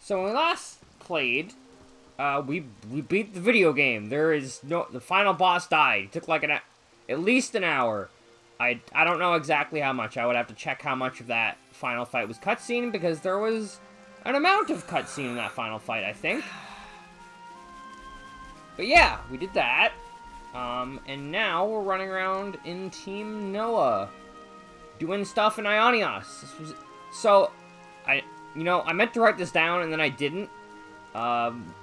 So when we last played, we beat the video game. The final boss died. It took like at least an hour. I don't know exactly how much. I would have to check how much of that final fight was cutscene, because there was an amount of cutscene in that final fight, I think. But yeah, we did that. And now we're running around in Team Noah, doing stuff in Ionios. I meant to write this down and then I didn't.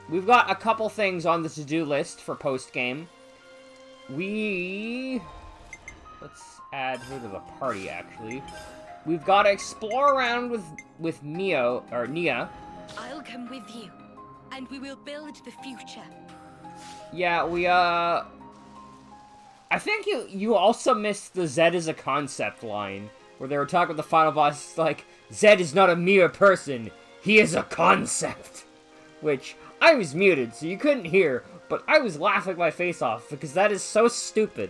We've got a couple things on the to-do list for post-game. Let's add her to the party, actually. We've got to explore around with Nia. I'll come with you, and we will build the future. Yeah, I think you also missed the Zed is a concept line, where they were talking with the final boss, like, Zed is not a mere person, he is a concept. Which, I was muted, so you couldn't hear, but I was laughing my face off, because that is so stupid.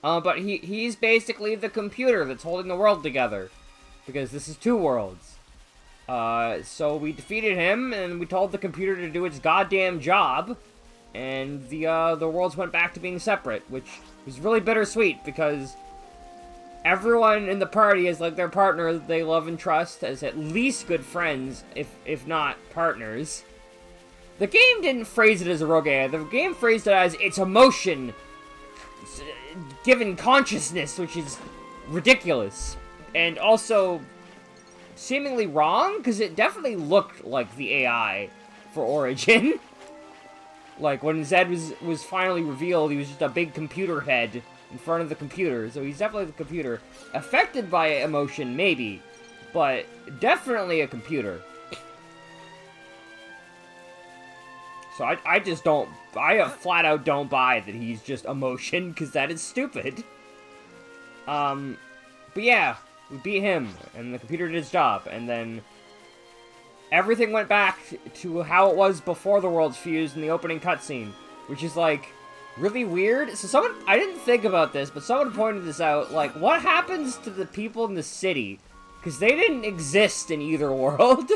But he's basically the computer that's holding the world together, because this is two worlds. So we defeated him, and we told the computer to do its goddamn job, and the worlds went back to being separate, which was really bittersweet, because everyone in the party is like their partner they love and trust as at least good friends, if not partners. The game didn't phrase it as a rogue AI. The game phrased it as its emotion given consciousness, which is ridiculous. And also seemingly wrong, because it definitely looked like the AI for Origin. Like, when Zed was finally revealed, he was just a big computer head in front of the computer, so he's definitely the computer. Affected by emotion, maybe, but definitely a computer. So I flat out don't buy that he's just emotion, because that is stupid. But yeah, we beat him, and the computer did its job, and then everything went back to how it was before the worlds fused in the opening cutscene, which is, like, really weird. So I didn't think about this, but someone pointed this out, like, what happens to the people in the city? Because they didn't exist in either world.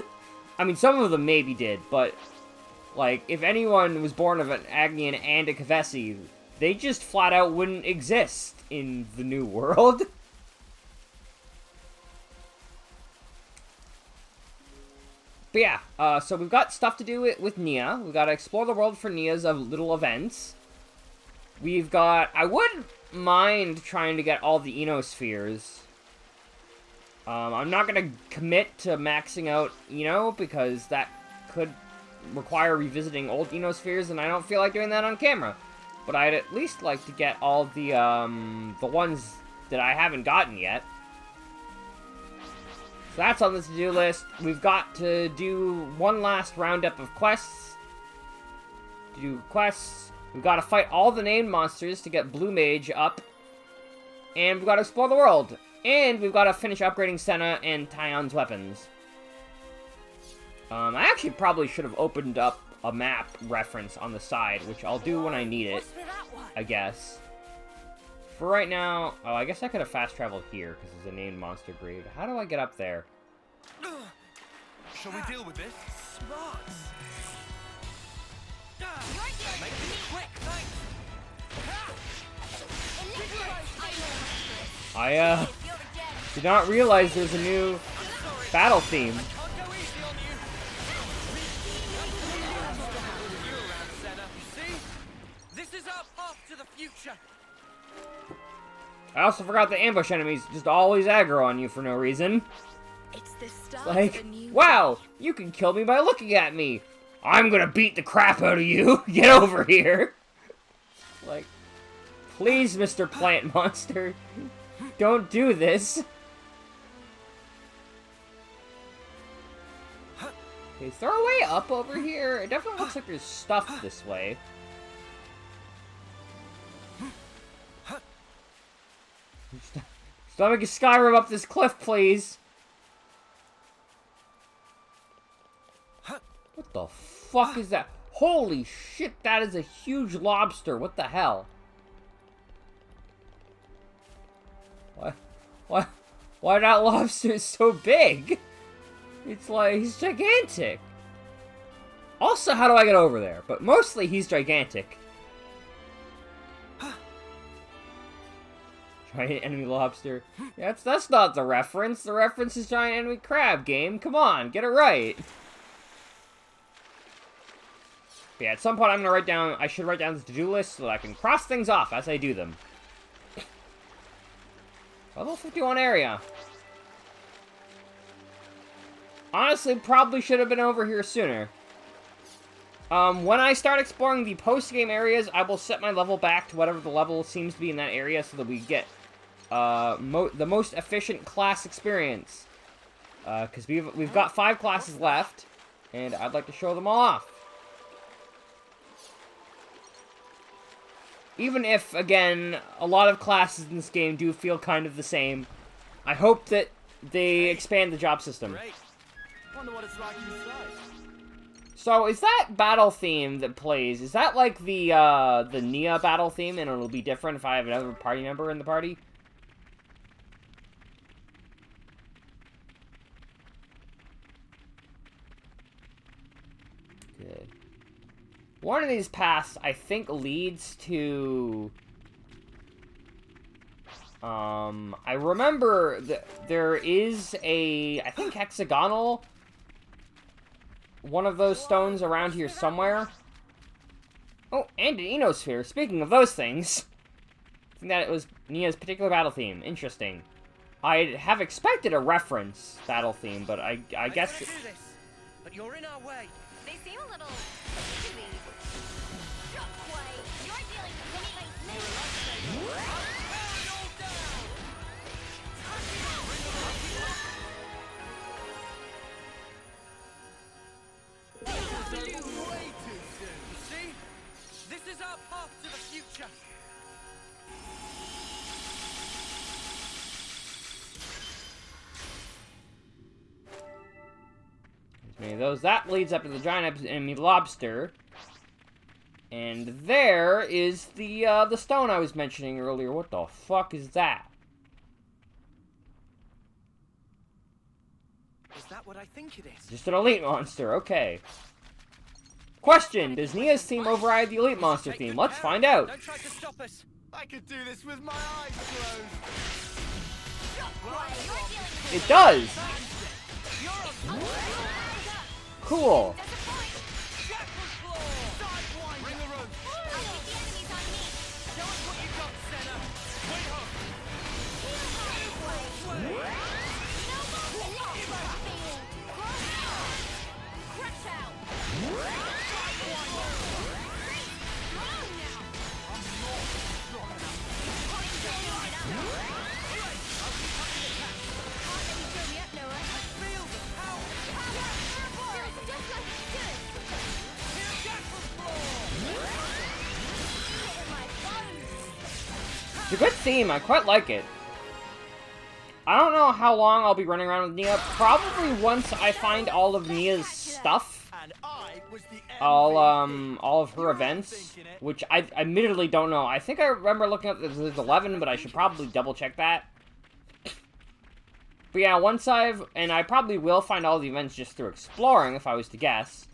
I mean, some of them maybe did, but, like, if anyone was born of an Agnian and a Kavesi, they just flat out wouldn't exist in the new world. But yeah, so we've got stuff to do with Nia. We've got to explore the world for Nia's little events. We've got... I wouldn't mind trying to get all the Enospheres. I'm not going to commit to maxing out Eno, because that could require revisiting old Enospheres, and I don't feel like doing that on camera. But I'd at least like to get all the ones that I haven't gotten yet. So that's on the to-do list. We've got to do one last roundup of quests. We've got to fight all the named monsters to get Blue Mage up. And we've got to explore the world. And we've got to finish upgrading Senna and Tyon's weapons. I actually probably should have opened up a map reference on the side, which I'll do when I need it, I guess. For right now... Oh, I guess I could have fast traveled here, because it's a named monster breed. How do I get up there? Shall we deal with this? Smart. Make it quick, thanks. I, did not realize there's a new battle theme. This is our path to the future. I also forgot the ambush enemies just always aggro on you for no reason. It's the start Like, of a new wow, you can kill me by looking at me. I'm gonna beat the crap out of you. Get over here. Like, please, Mr. Plant Monster, don't do this. Okay, is there a way up over here? It definitely looks like there's stuff this way. Stop making Skyrim up this cliff, please. What the fuck is that? Holy shit, that is a huge lobster. What the hell? Why that lobster is so big? It's like, he's gigantic. Also, how do I get over there? But mostly, he's gigantic. Giant enemy lobster. Yeah, that's not the reference. The reference is giant enemy crab, game. Come on, get it right. But yeah, at some point I'm gonna write down, I should write down the to-do list so that I can cross things off as I do them. Level 51 area. Honestly, probably should have been over here sooner. When I start exploring the post-game areas, I will set my level back to whatever the level seems to be in that area so that we get the most efficient class experience. Because we've got 5 classes left, and I'd like to show them all off. Even if, again, a lot of classes in this game do feel kind of the same, I hope that they expand the job system. Great. Wonder what it's like inside. So, is that battle theme that plays, is that like the Nia battle theme, and it'll be different if I have another party member in the party? Good. One of these paths, I think, leads to... I remember that there is a, I think, hexagonal one of those stones around here somewhere. Oh, and an Enosphere. Speaking of those things, I think that it was Nia's particular battle theme. Interesting. I have expected a reference battle theme, but I guess... Do this, but you're in our way. They seem a little busy. Shockwave, you're dealing with mini Way too soon. You see? This is our path to the future. Many of those. That leads up to the giant enemy lobster. And there is the stone I was mentioning earlier. What the fuck is that? Is that what I think it is? Just an elite monster, okay. Question, does Nia's theme override the elite monster theme? Let's find out. Don't try to stop us. I could do this with my eyes closed. It does! Cool. Bring the rope. Show us what you got, Senna. Way home. Feel the power. It's a good theme, I quite like it. I don't know how long I'll be running around with Nia. Probably once I find all of Nia's stuff. And I was the All of her events, which I admittedly don't know. I think I remember looking up that there's 11, but I should probably double check that. But yeah, once and I probably will find all the events just through exploring, if I was to guess.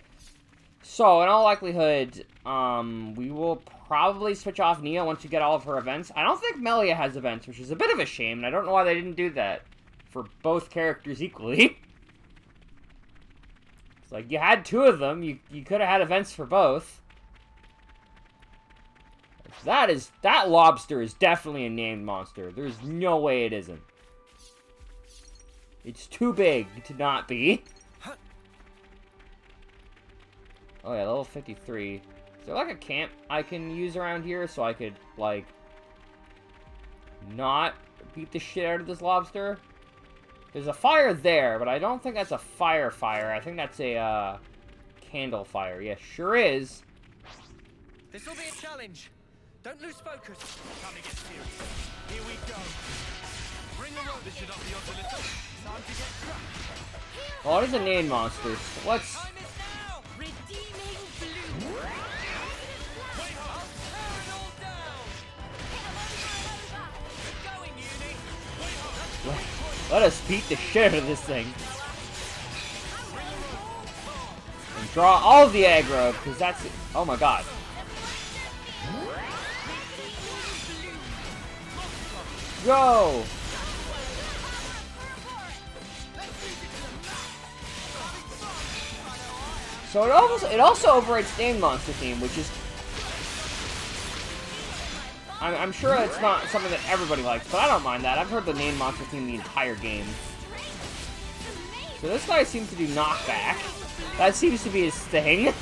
So, in all likelihood, we will probably switch off Nia once we get all of her events. I don't think Melia has events, which is a bit of a shame, and I don't know why they didn't do that for both characters equally. It's like, you had 2 of them, you could have had events for both. That lobster is definitely a named monster. There's no way it isn't. It's too big to not be. Oh yeah, level 53. Is there like a camp I can use around here so I could, like, not beat the shit out of this lobster? There's a fire there, but I don't think that's a fire. I think that's a, candle fire. Yeah, sure is. This will be a challenge. Don't lose focus. Time to get serious. Here we go. Bring the rope. This should up the odds a little. Time to get crushed. Oh, it is a named monster. So let's... Time is now. redeeming blue. Wait up. I'll tear it all down. Keep going, Uni. Wait up. Let us beat the shit out of this thing. draw all of the aggro, because that's... Oh my god. Go! So it also overrides Name Monster theme, which is... I'm sure it's not something that everybody likes, but I don't mind that. I've heard the Name Monster theme the entire game. So this guy seems to do knockback. That seems to be his thing.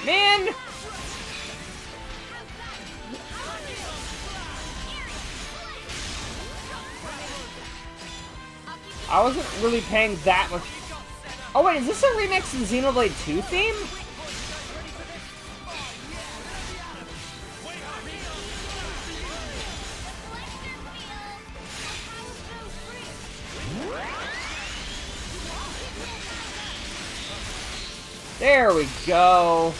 Man! I wasn't really paying that much... Oh wait, is this a remix of the Xenoblade 2 theme? There we go.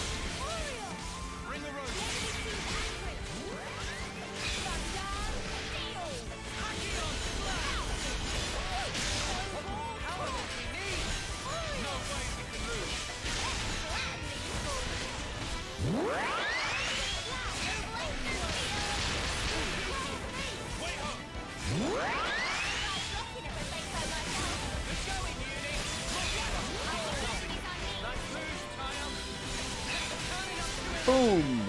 Boom.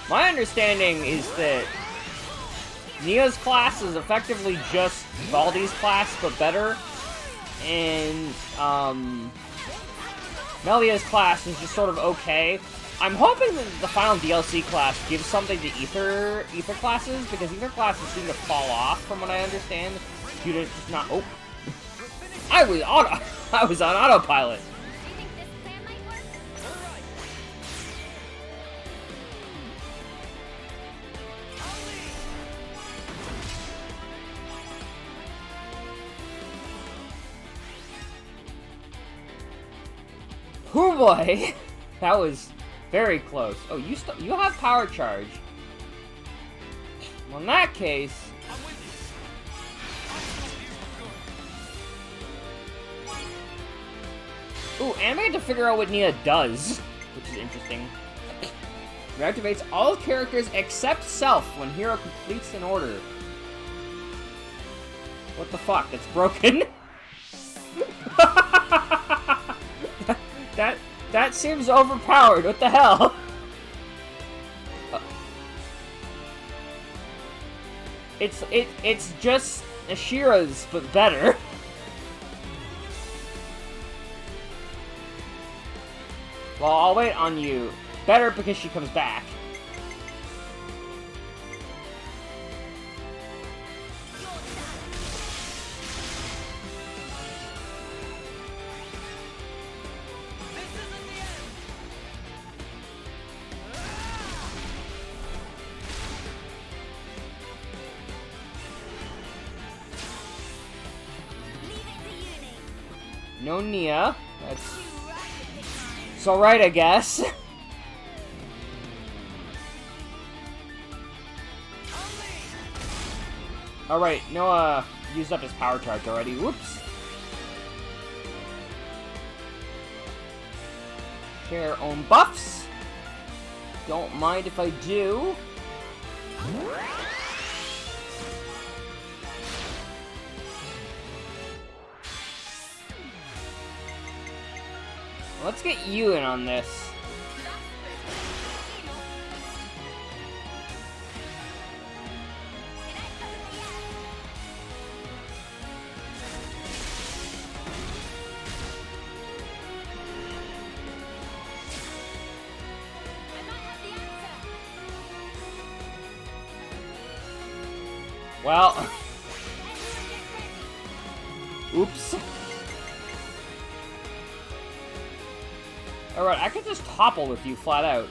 My understanding is that Nia's class is effectively just Baldi's class, but better. And, Melia's class is just sort of okay. I'm hoping that the final DLC class gives something to Ether classes, because Ether classes seem to fall off, from what I understand, due to just not... Oh. I was on autopilot. Oh boy, that was very close. Oh, you have power charge. Well, in that case, ooh, and I get to figure out what Nia does, which is interesting. Reactivates all characters except self when hero completes an order. What the fuck? That's broken. That seems overpowered. What the hell? It's just Ashira's, but better. Well, I'll wait on you. Better because she comes back. No Nia. That's... It's alright, I guess. Alright, Noah used up his power charge already. Whoops. Share own buffs. Don't mind if I do. Let's get you in on this. Well, oops. Alright, I could just topple with you flat out.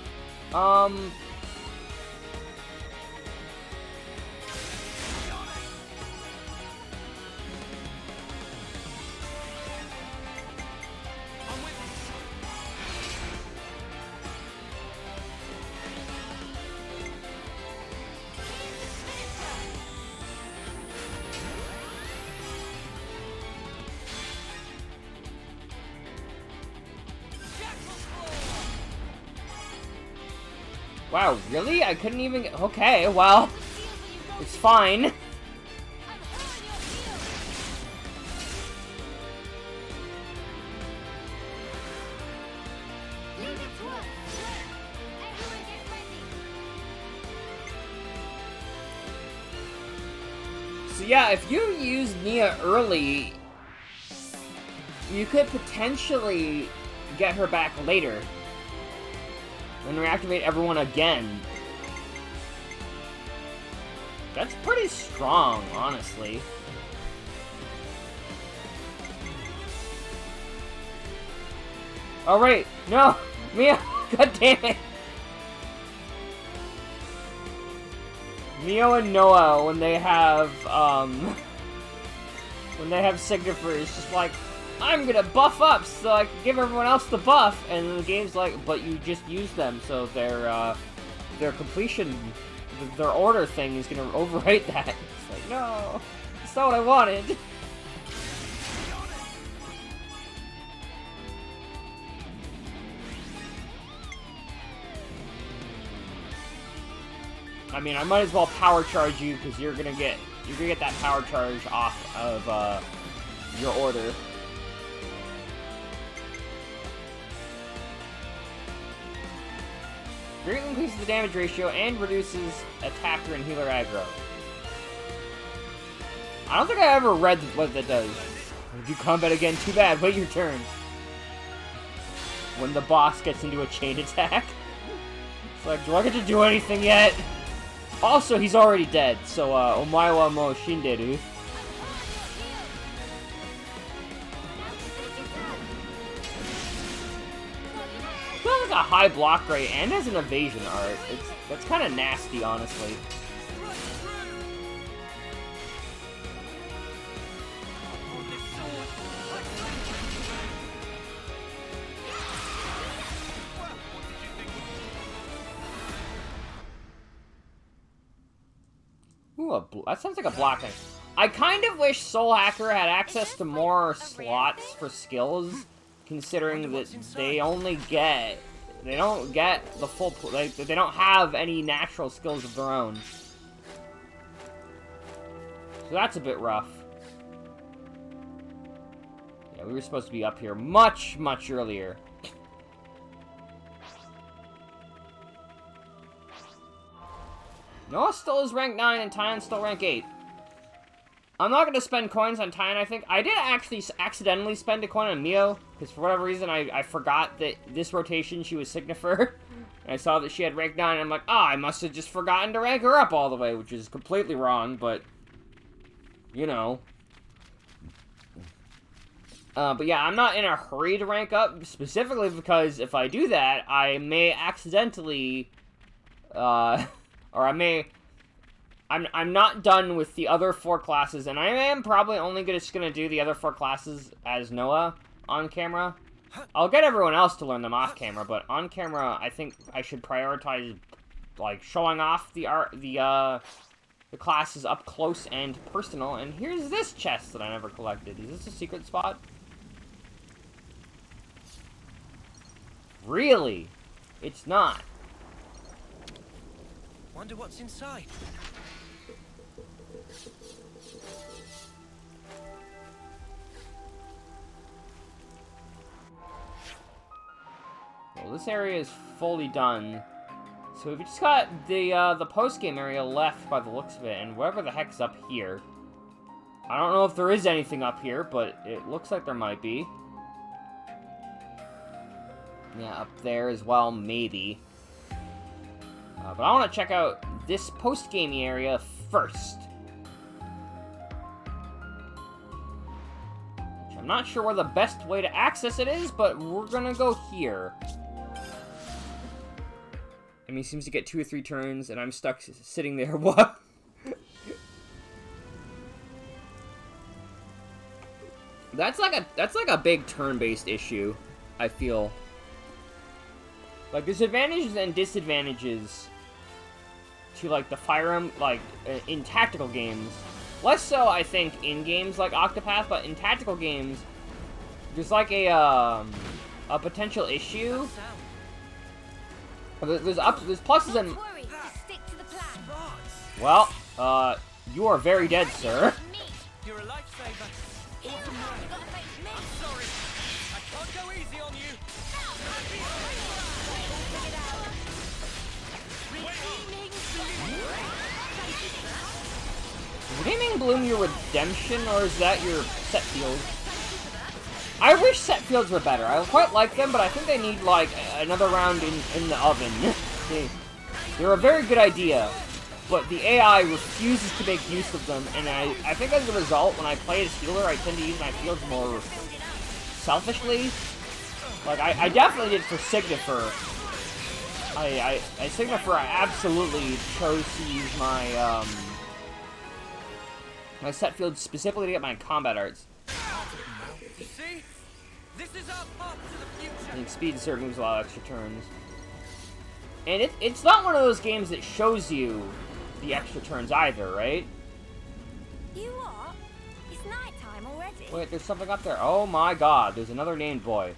Wow, really? I couldn't even... Okay, well... It's fine. So yeah, if you use Nia early, you could potentially get her back later. And reactivate everyone again. That's pretty strong, honestly. Oh, right. No! Mia! God damn it! Mio and Noah, when they have Signifer, it's just like, I'm gonna buff up so I can give everyone else the buff, and then the game's like, but you just used them, so their completion, their order thing is gonna overwrite that. It's like, no, that's not what I wanted. I mean, I might as well power charge you because you're gonna get that power charge off of your order. Greatly increases the damage ratio and reduces attacker and healer aggro. I don't think I ever read what that does. If you combat again, too bad. Wait your turn. When the boss gets into a chain attack. It's like, do I get to do anything yet? Also, he's already dead, so, omae wa mou shinderu. Like a high block rate and has an evasion art. That's kind of nasty, honestly. Ooh, that sounds like a block thing. I kind of wish Soul Hacker had access to more slots for skills, considering that they don't get the full, like, they don't have any natural skills of their own. So that's a bit rough. Yeah, we were supposed to be up here much, much earlier. Noah still is rank 9 and Tyan's still rank 8. I'm not going to spend coins on Tyan, I think. I did actually accidentally spend a coin on Mio, because for whatever reason I forgot that this rotation she was Signifer. And I saw that she had rank 9, and I'm like, I must have just forgotten to rank her up all the way, which is completely wrong, but, you know. But yeah, I'm not in a hurry to rank up, specifically because if I do that, I may accidentally, or I'm not done with the other 4 classes, and I am probably only just gonna do the other 4 classes as Noah on camera. I'll get everyone else to learn them off camera, but on camera, I think I should prioritize, like, showing off the classes up close and personal. And here's this chest that I never collected. Is this a secret spot? Really? It's not. Wonder what's inside. Well, this area is fully done. So we've just got the post-game area left by the looks of it, and whatever the heck's up here. I don't know if there is anything up here, but it looks like there might be. Yeah, up there as well, maybe. But I want to check out this post-game area first. Which I'm not sure where the best way to access it is, but we're gonna go here. I mean, he seems to get 2 or 3 turns, and I'm stuck sitting there. What? That's like a big turn-based issue, I feel. Like, there's advantages and disadvantages to, like, the Fire Emblem, like, in tactical games. Less so, I think, in games like Octopath, but in tactical games, there's, like, a potential issue. There's pluses and... Don't worry, just stick to the plan. Well, you are very dead, sir. You're a lifesaver. You gotta face me. I'm sorry. I can't go easy on you. Is Redeeming Bloom your redemption, or is that your set field? I wish set fields were better. I quite like them, but I think they need, like, another round in the oven. They're a very good idea, but the AI refuses to make use of them, and I think as a result, when I play as healer, I tend to use my fields more selfishly. Like, I definitely did for Signifer. Signifer, I absolutely chose to use my, my set field specifically to get my combat arts. See? This is our path to the future. I think speed and serve moves a lot of extra turns. And it's not one of those games that shows you the extra turns either, right? You what? It's nighttime already. Wait, there's something up there. Oh my god, there's another named boy.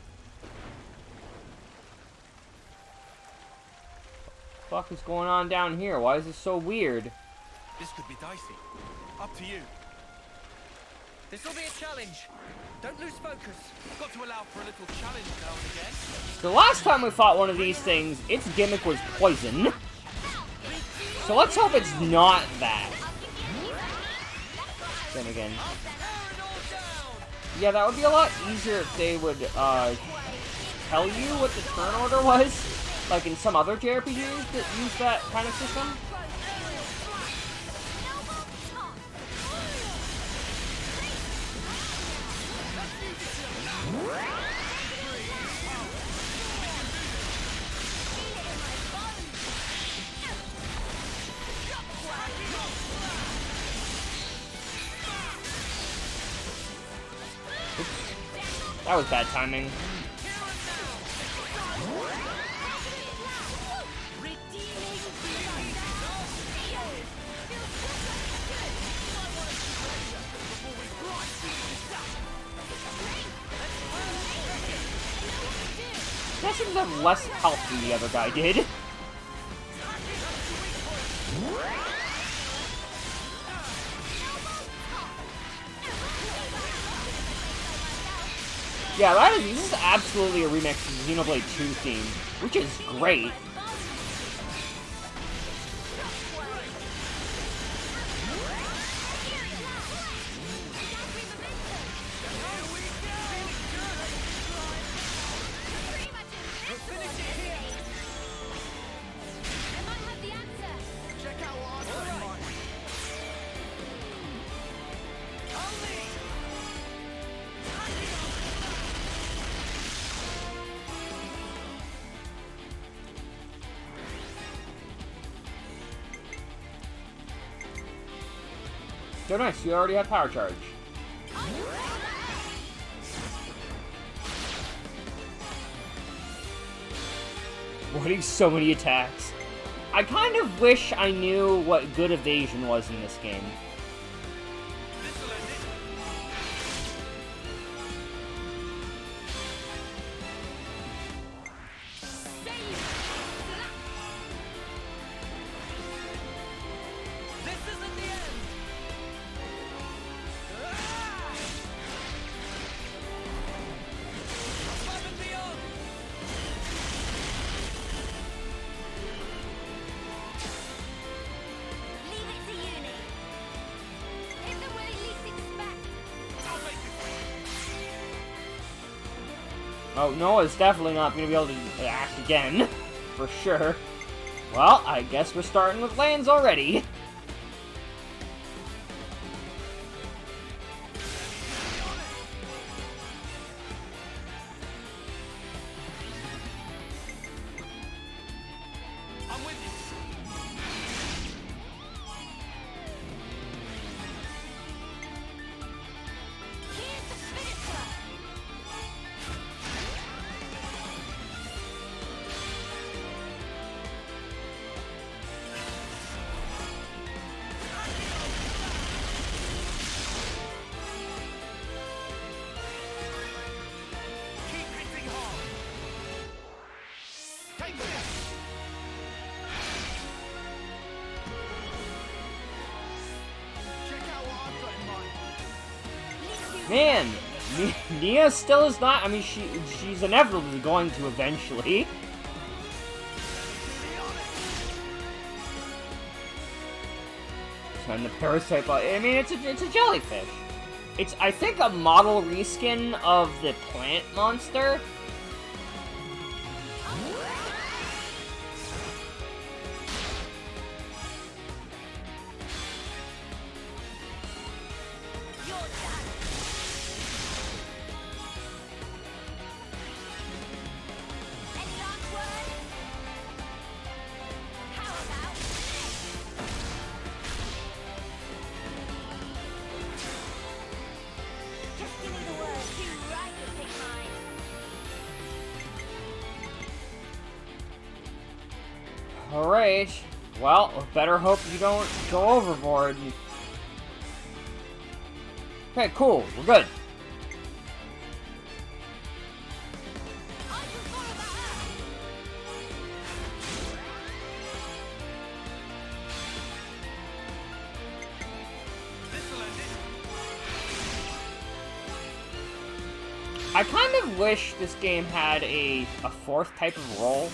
What the fuck is going on down here? Why is this so weird? This could be dicey. Up to you. This will be a challenge. Don't lose focus. Got to allow for a little challenge now and again. The last time we fought one of these things, its gimmick was poison. So let's hope it's not that. Then again. Yeah, that would be a lot easier if they would tell you what the turn order was. Like in some other JRPGs that use that kind of system. That was bad timing. That seems to have less health than the other guy did. Yeah, this is absolutely a remix of the Xenoblade 2 theme, which is great. So nice, you already have power charge. What so many attacks? I kind of wish I knew what good evasion was in this game. Oh, Noah's definitely not going to be able to act again, for sure. Well, I guess we're starting with lands already. Man, Nia still is not. I mean, she's inevitably going to eventually. And the parasite. I mean, it's a jellyfish. It's, I think, a model reskin of the plant monster. Alright. Well, better hope you don't go overboard. Okay, cool. We're good. I kind of wish this game had a fourth type of role.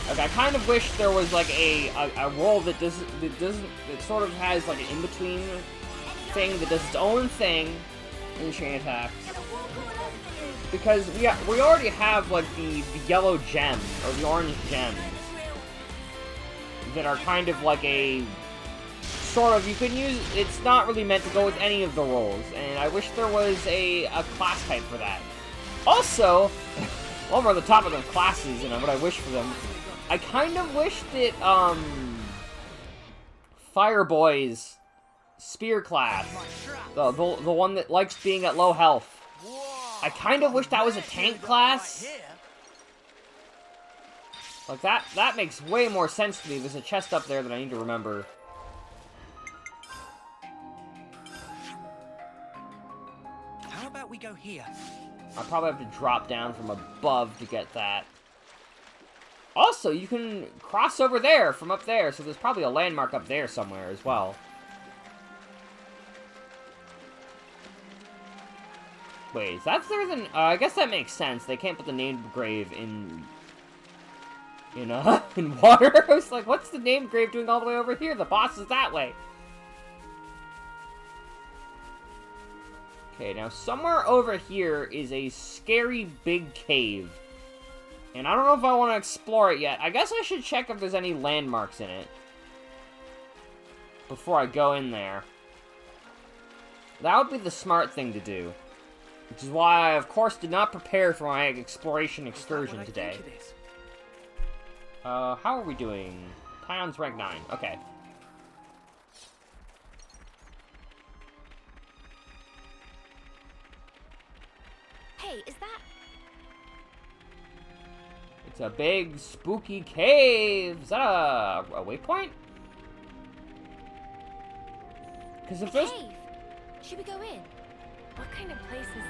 Like, I kind of wish there was, like, a role that sort of has, like, an in-between thing that does its own thing in chain attacks. Because we already have, like, the yellow gem, or the orange gems, that are kind of like a, sort of, you can use, it's not really meant to go with any of the roles, and I wish there was a class type for that. Also, while we're on the topic of classes and what I wish for them, I kind of wish that, Fireboy's spear class, the one that likes being at low health, I kind of wish that was a tank class. Like, that makes way more sense to me. There's a chest up there that I need to remember. How about we go here? I'll probably have to drop down from above to get that. Also, you can cross over there from up there, so there's probably a landmark up there somewhere as well. Wait, is that further than... I guess that makes sense. They can't put the named grave in water. I was like, what's the named grave doing all the way over here? The boss is that way. Okay, now somewhere over here is a scary big cave. And I don't know if I want to explore it yet. I guess I should check if there's any landmarks in it before I go in there. That would be the smart thing to do. Which is why I, of course, did not prepare for my exploration excursion today. How are we doing? Pion's rank 9. Okay. Hey, is that... It's a big, spooky cave. Is that a waypoint? Because if there's... cave! Should we go in? What kind of place is this?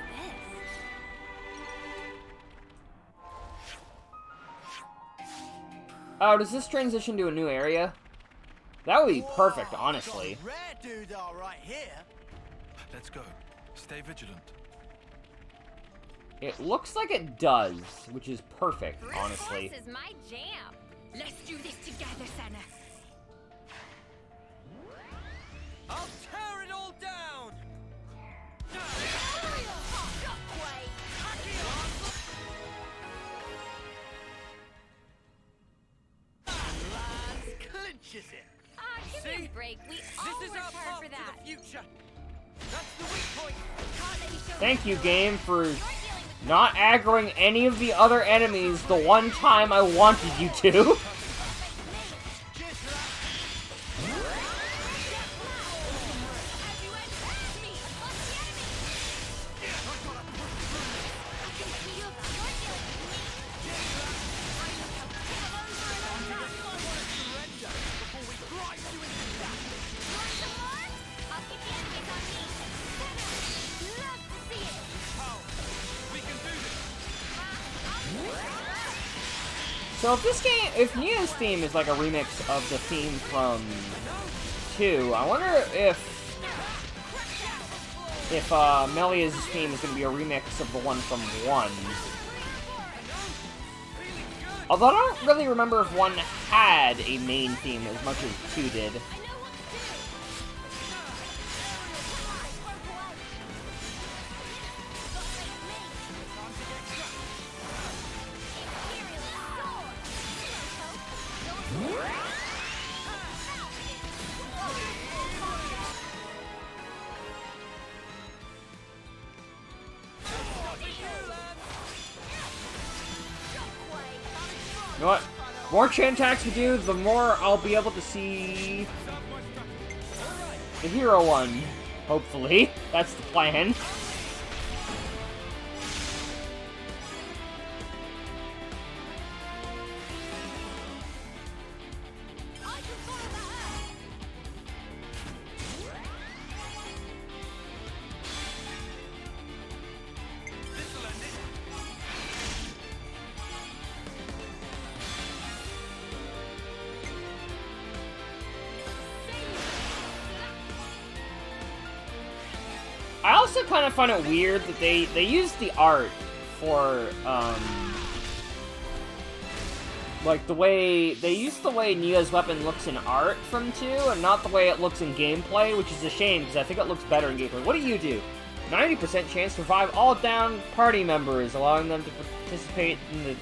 Oh, does this transition to a new area? That would be perfect, honestly. Rare doodah right here. Let's go. Stay vigilant. It looks like it does, which is perfect, honestly. This is my jam. Let's do this together, Senna. I'll tear it all down. Clinches it. Give me a break. We all This is worked our hard path for that. to the future. That's the weak point. Can't let you show Thank me you, the game, way. for You're dealing with not aggroing any of the other enemies the one time I wanted you to. So if Nia's theme is like a remix of the theme from 2, I wonder if if Melia's theme is going to be a remix of the one from 1. Although I don't really remember if 1 had a main theme as much as 2 did. You know what? More chain attacks we do, the more I'll be able to see the hero one. Hopefully. That's the plan. I also kind of find it weird that they use the art for, like, the way Nia's weapon looks in art from 2, and not the way it looks in gameplay, which is a shame, because I think it looks better in gameplay. What do? 90% chance to revive all down party members, allowing them to participate in the...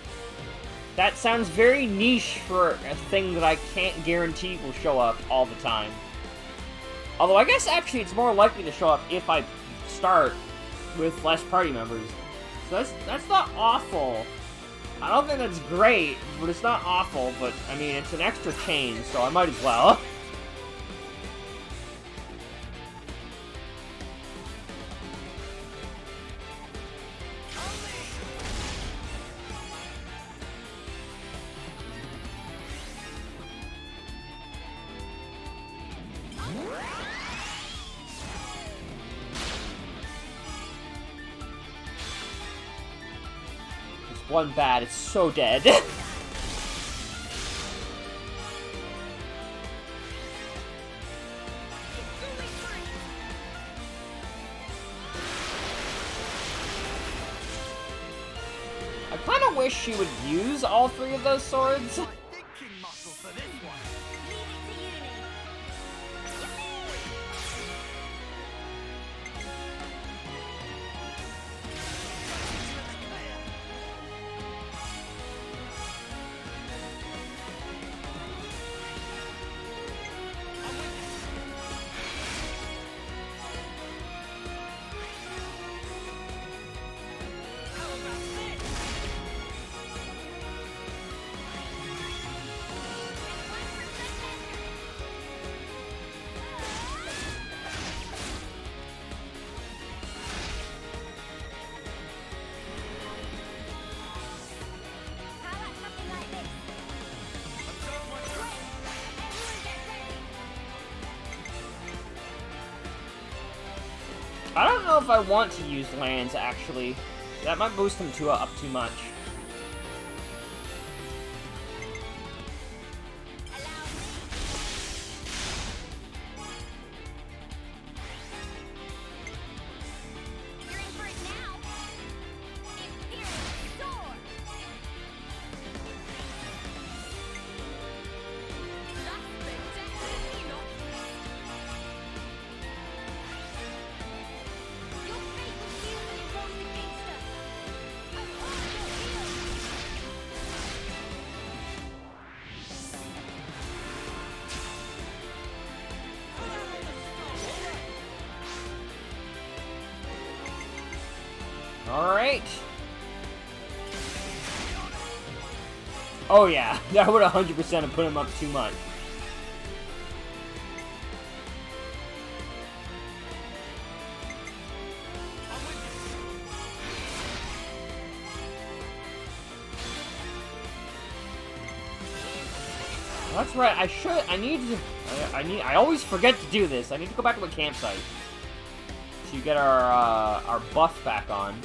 That sounds very niche for a thing that I can't guarantee will show up all the time. Although I guess actually it's more likely to show up if I start with less party members. So that's not awful. I don't think that's great, but it's not awful, but I mean it's an extra chain, so I might as well. One bad, it's so dead. I kind of wish she would use all 3 of those swords. I don't know if I want to use lands, actually. That might boost him up too much. Alright. Oh yeah, that would 100% have put him up too much. That's right, I always forget to do this. I need to go back to the campsite to get our buff back on.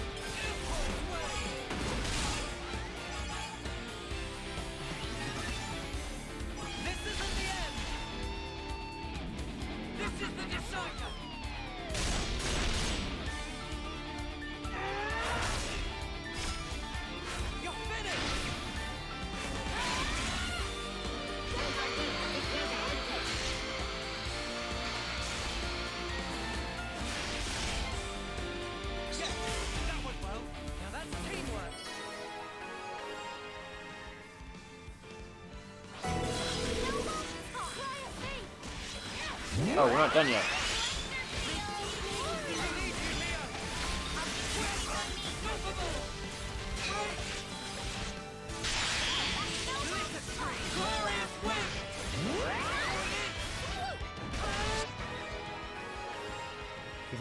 Oh, we're not done yet.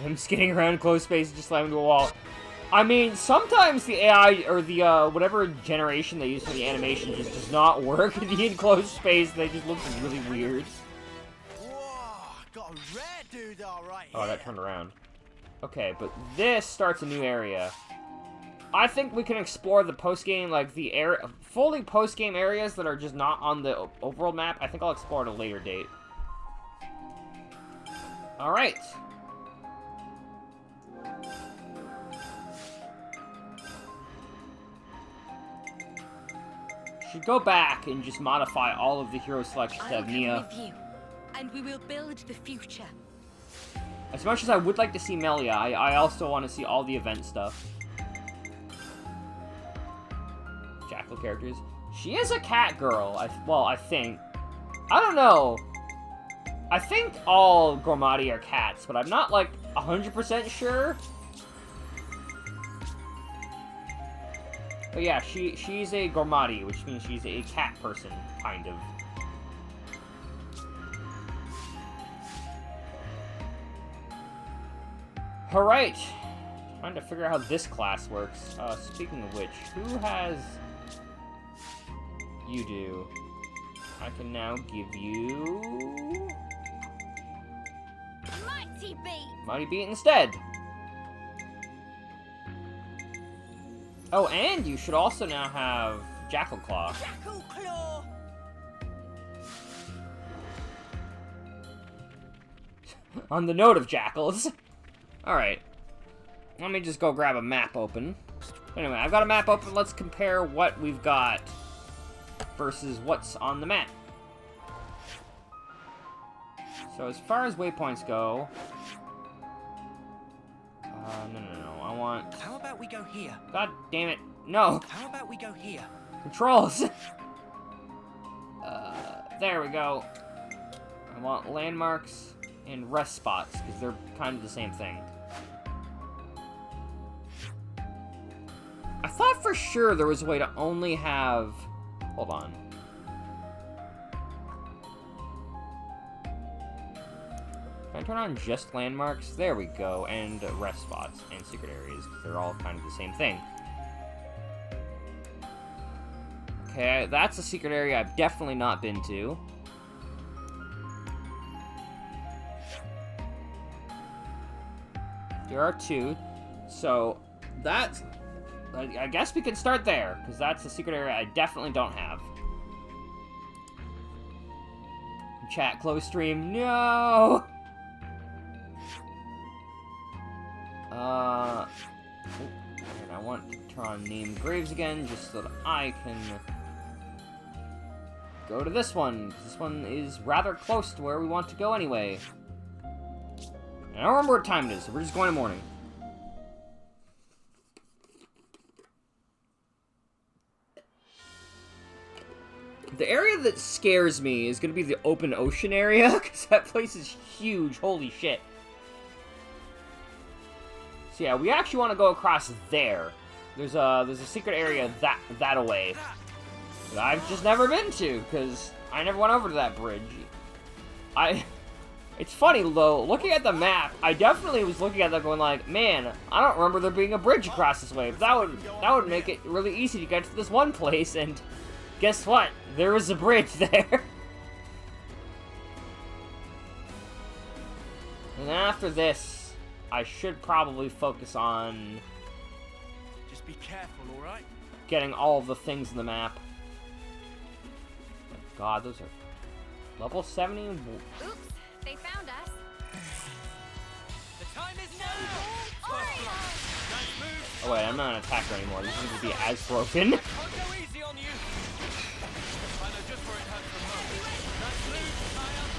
Him skidding around in closed space and just slamming to a wall. I mean, sometimes the AI, or the, whatever generation they use for the animation just does not work in the enclosed space. They just look really weird. Whoa, got a rare dude all right Oh, here. that turned around. Okay, but this starts a new area. I think we can explore the post-game, like, the fully post-game areas that are just not on the overworld map. I think I'll explore at a later date. Alright. Should go back and just modify all of the hero selections to I'll have come Nia. with you, and we will build the future. As much as I would like to see Melia, I also want to see all the event stuff. Jackal characters. She is a cat girl. Well, I think. I don't know. I think all Gormati are cats, but I'm not, like, 100% sure. But yeah, she's a Gormati, which means she's a cat person, kind of. Alright. Trying to figure out how this class works. Speaking of which, who has... You do. I can now give you... Mighty Beat! Mighty Beat instead. Oh, and you should also now have Jackal Claw. Jackal Claw! On the note of jackals. Alright. Let me just go grab a map open. Anyway, I've got a map open. Let's compare what we've got versus what's on the map. So as far as waypoints go... no. I want... How about we go here? God damn it. No. How about we go here? Controls. There we go. I want landmarks and rest spots, because they're kind of the same thing. I thought for sure there was a way to only have... Hold on. Can I turn on just landmarks? There we go. And rest spots and secret areas, because they're all kind of the same thing. Okay, that's a secret area I've definitely not been to. There are two. So, that's... I guess we can start there, because that's a secret area I definitely don't have. Chat, close stream. No! And I want to turn on named graves again, just so that I can go to this one. This one is rather close to where we want to go anyway. And I don't remember what time it is, so we're just going in the morning. The area that scares me is going to be the open ocean area, because that place is huge. Holy shit. So yeah, we actually want to go across there. There's a secret area that away that I've just never been to, because I never went over to that bridge. It's funny, though, looking at the map, I definitely was looking at that going like, man, I don't remember there being a bridge across this way, but that would make it really easy to get to this one place, and guess what? There was a bridge there. And then after this, I should probably focus on Just be careful, alright? getting all of the things in the map. Oh my god, those are level 70. Oops, they found us. The time is now! First blood. Nice move. Oh wait, I'm not an attacker anymore. This needs to be as broken. I'll go easy on you. I know just where it hurts the most. Nice move, tie up.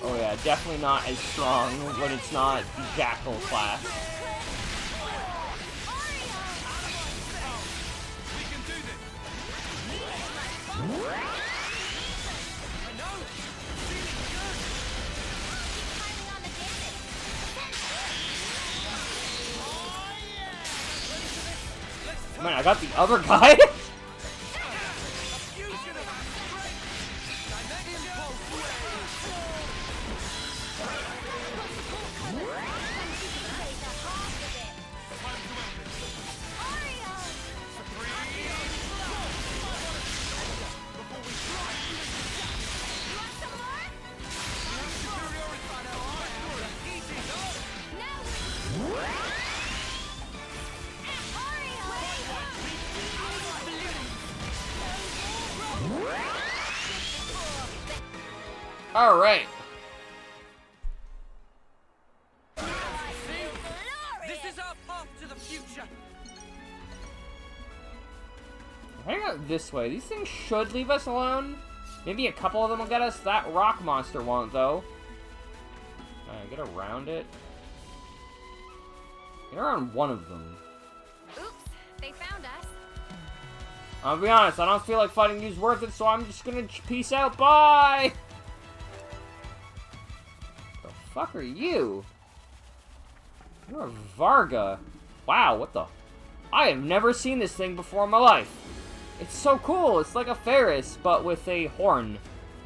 Oh yeah, definitely not as strong when it's not the Jackal class. We can do this. I Man, I got the other guy. All right. This is our path to the future. Hang out this way. These things should leave us alone. Maybe a couple of them will get us. That rock monster won't, though. Get around it. Get around one of them. Oops, they found us. I'll be honest, I don't feel like fighting you's worth it, so I'm just gonna peace out. Bye! The fuck are you? You're a Varga. Wow, what the? I have never seen this thing before in my life. It's so cool. It's like a Ferris, but with a horn.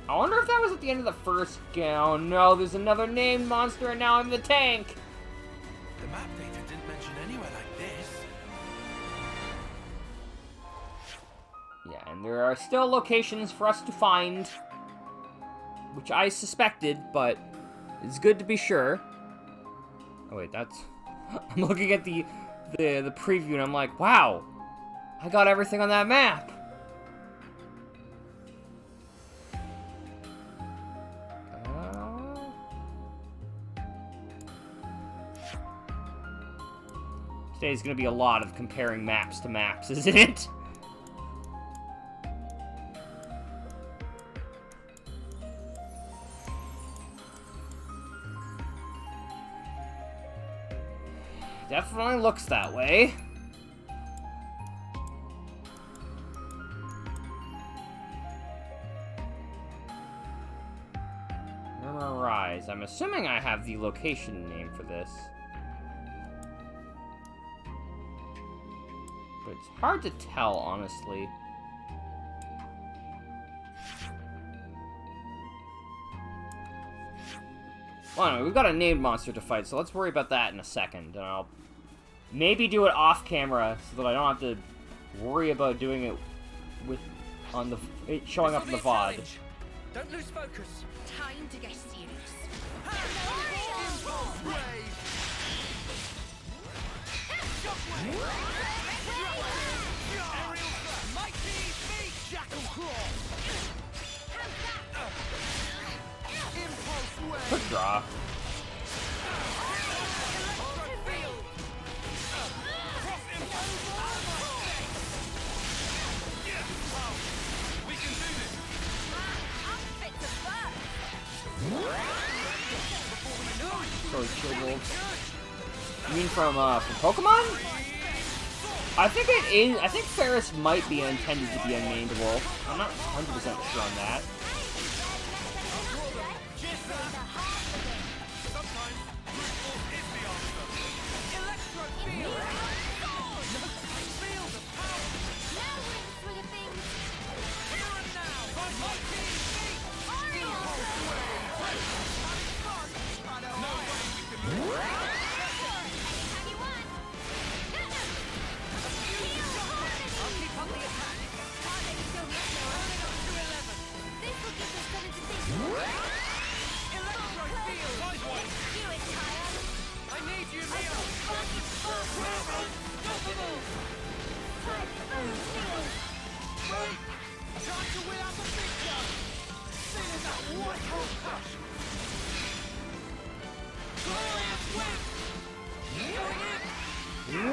I wonder if that was at the end of the first game. Oh no, there's another named monster, and now I'm the tank. The map data didn't mention anywhere like this. Yeah, and there are still locations for us to find, which I suspected, but it's good to be sure. Oh wait, that's... I'm looking at the preview, and I'm like, wow, I got everything on that map. Today's gonna be a lot of comparing maps to maps, isn't it? Definitely looks that way. Rise. I'm assuming I have the location name for this. But it's hard to tell, honestly. Well, anyway, we've got a named monster to fight, so let's worry about that in a second. And I'll maybe do it off camera so that I don't have to worry about doing it with it showing up in the VOD. Don't lose focus. Time to get serious. Quick draw. Sorry, Chill Wolves. You mean from Pokemon? I think it is. I think Ferris might be intended to be a named wolf. I'm not 100% sure on that.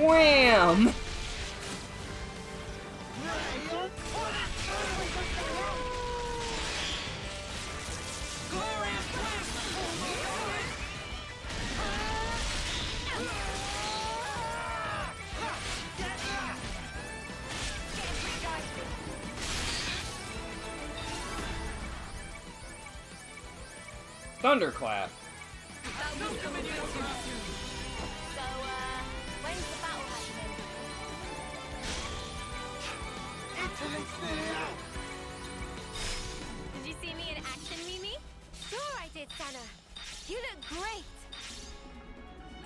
Wham! Thunderclap. When's the battle happening? Did you see me in action, Mimi? Sure I did, Sana. You look great.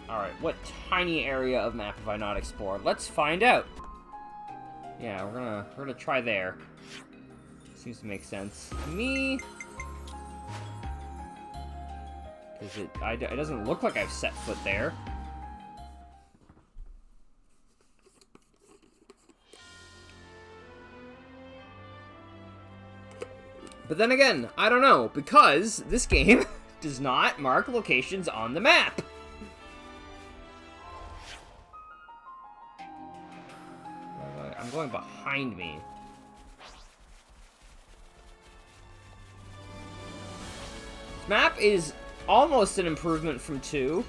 Alright, what tiny area of map have I not explored? Let's find out. Yeah, we're gonna try there. Seems to make sense to me. Because it doesn't look like I've set foot there. But then again, I don't know, because this game does not mark locations on the map. I'm going behind me. This map is almost an improvement from 2.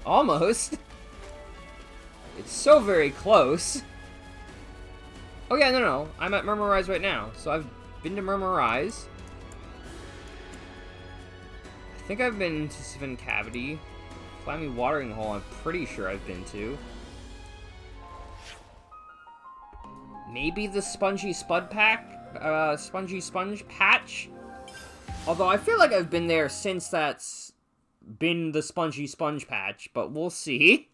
Almost. It's so very close. Oh yeah, no. I'm at Murmurize right now, so I've been to Murmurize. I think I've been to Sven Cavity. Clammy Watering Hole, I'm pretty sure I've been to. Maybe the Spongy Sponge Patch? Although I feel like I've been there since that's been the Spongy Sponge Patch, but we'll see.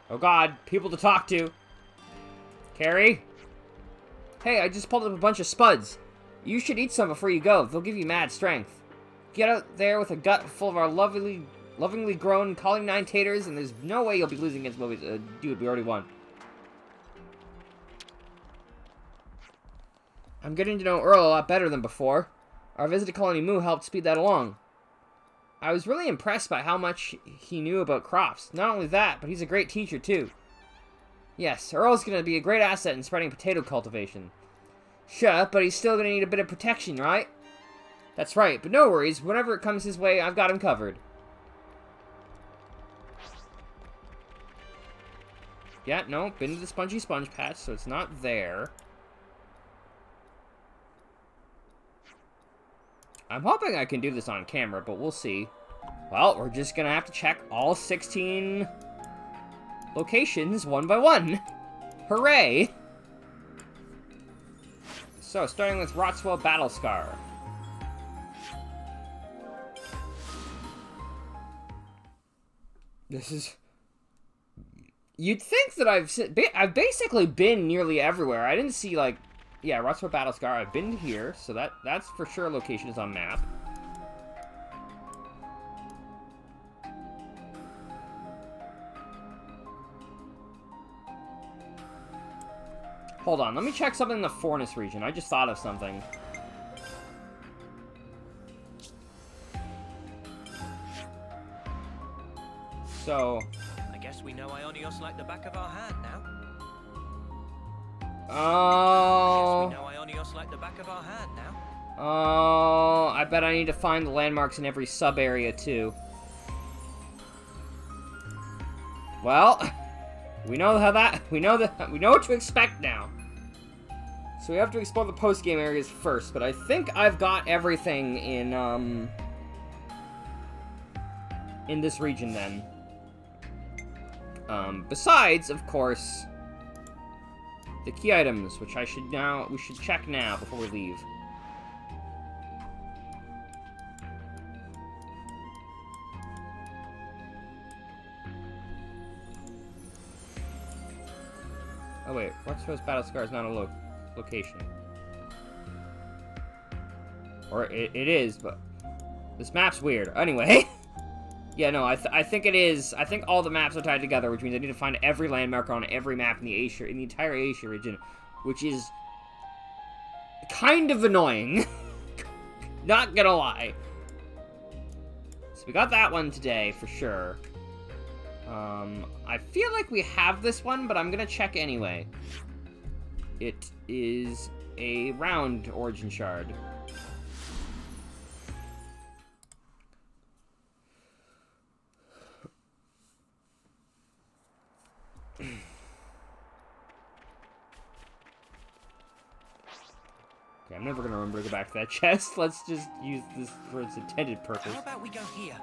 Oh god, people to talk to. Carrie? Hey, I just pulled up a bunch of spuds. You should eat some before you go. They'll give you mad strength. Get out there with a gut full of our lovingly grown Calling 9 taters, and there's no way you'll be losing against movies. Dude, we already won. I'm getting to know Earl a lot better than before. Our visit to Colony Moo helped speed that along. I was really impressed by how much he knew about crops. Not only that, but he's a great teacher, too. Yes, Earl's gonna be a great asset in spreading potato cultivation. Sure, but he's still gonna need a bit of protection, right? That's right, but no worries. Whenever it comes his way, I've got him covered. Yeah, no, been to the Spongy Sponge Patch, so it's not there. I'm hoping I can do this on camera, but we'll see. Well, we're just gonna have to check all 16 locations one by one. Hooray! So, starting with Rotswell Battlescar. This is... You'd think that I've basically been nearly everywhere. I didn't see, like... Yeah, Rotswell Battlescar, I've been to here, so that's for sure a location is on map. Hold on, let me check something in the Fornus region. I just thought of something. So... I guess we know Ionios like the back of our hand now. Oh... I guess we know Ionios like the back of our hand now. Oh... I bet I need to find the landmarks in every sub-area, too. Well... We know how that... We know what to expect now. So we have to explore the post-game areas first, but I think I've got everything in this region, then. Besides, of course, the key items, which we should check now before we leave. Oh wait, Rotswell Battlescar is not a location. Or it is, but this map's weird. Anyway, yeah, no, I think it is. I think all the maps are tied together, which means I need to find every landmark on every map in the entire Asia region, which is kind of annoying. Not gonna lie. So we got that one today for sure. I feel like we have this one, but I'm gonna check anyway. It is a round origin shard. Okay, I'm never gonna remember to go back to that chest. Let's just use this for its intended purpose. How about we go here?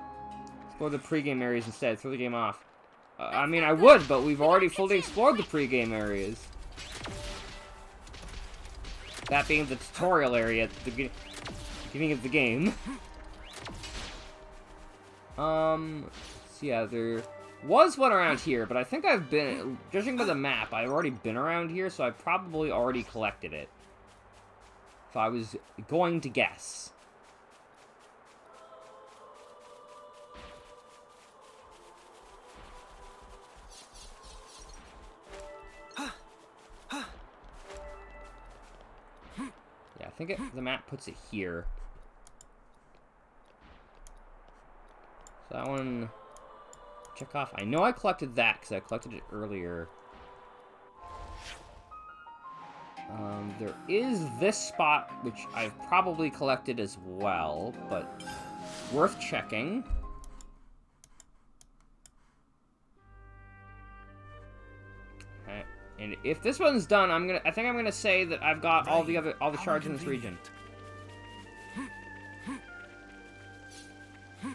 Explore the pregame areas instead. Throw the game off. I mean, I would, but we've already fully explored the pre-game areas. That being the tutorial area at the beginning of the game. So yeah, there was one around here, but I think I've been, judging by the map, I've already been around here, so I probably already collected it. If I was going to guess. Yeah, I think the map puts it here. So that one, check off. I know I collected that because I collected it earlier. There is this spot, which I've probably collected as well, but worth checking. Okay. And if this one's done, I think I'm gonna say that I've got all the shards in this region.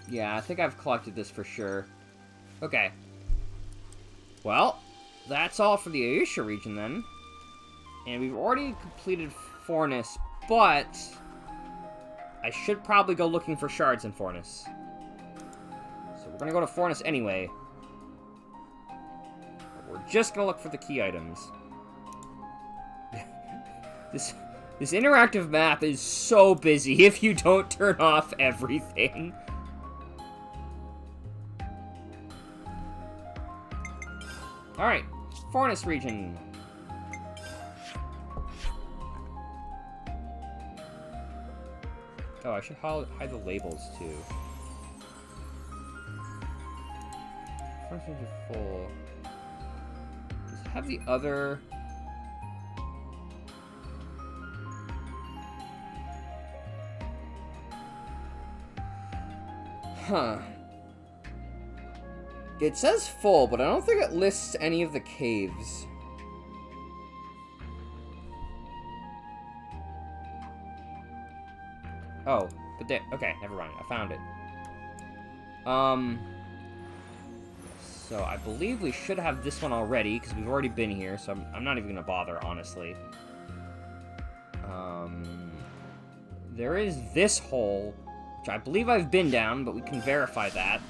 Yeah, I think I've collected this for sure. Okay. Well, that's all for the Ayesha region then. And we've already completed Fornis, but I should probably go looking for shards in Fornis. So we're gonna go to Fornis anyway. But we're just gonna look for the key items. This interactive map is so busy if you don't turn off everything. Alright, Fornis region. Oh, I should hide the labels, too. Fornis region full. Does it have the other... Huh. It says full, but I don't think it lists any of the caves. Oh, but there, okay, never mind. I found it. So I believe we should have this one already, because we've already been here, so I'm not even gonna bother, honestly. There is this hole, which I believe I've been down, but we can verify that.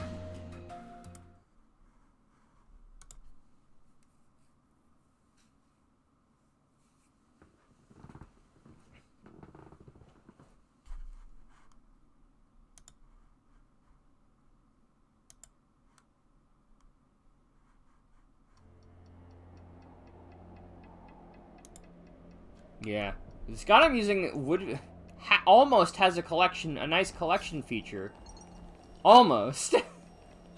Yeah. It's got him using wood... almost has a nice collection feature. Almost.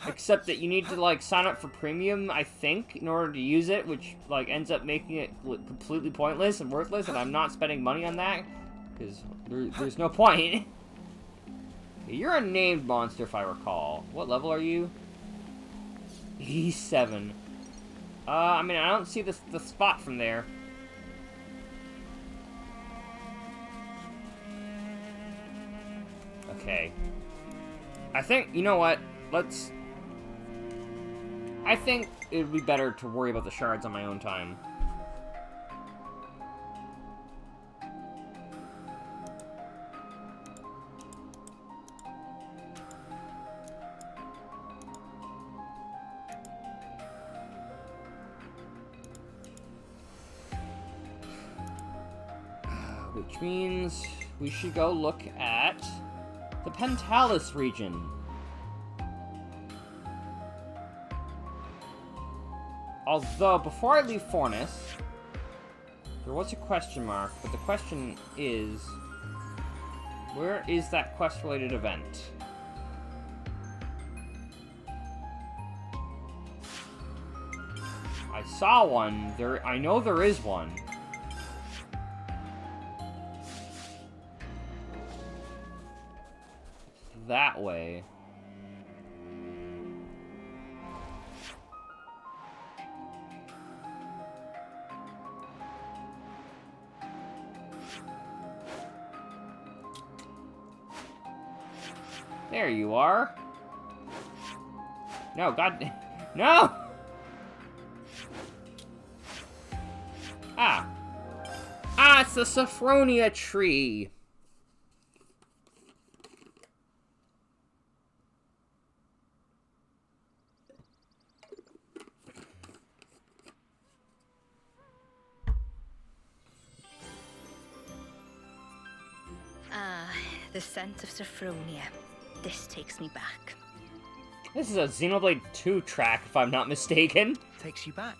Except that you need to, like, sign up for premium, I think, in order to use it, which, like, ends up making it completely pointless and worthless, and I'm not spending money on that, because there's no point. You're a named monster, if I recall. What level are you? E7. I mean, I don't see the spot from there. Okay. I think, you know what? I think it would be better to worry about the shards on my own time. Which means we should go look at the Pentalis region. Although, before I leave Fornis, there was a question mark, but the question is, where is that quest-related event? I saw one. I know there is one. That way. There you are. No, God. No! Ah. Ah, it's the Sophronia tree. Ah, the scent of Sophronia. This takes me back. This is a Xenoblade 2 track, if I'm not mistaken. Takes you back.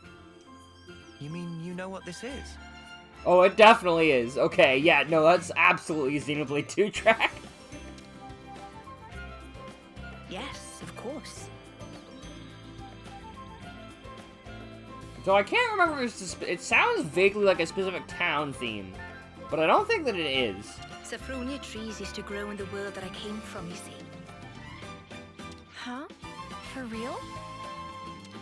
You mean you know what this is? Oh, it definitely is. Okay, yeah, no, that's absolutely a Xenoblade 2 track. Yes, of course. So I can't remember if it sounds vaguely like a specific town theme, but I don't think that it is. Sophronia trees used to grow in the world that I came from, you see. Huh? For real?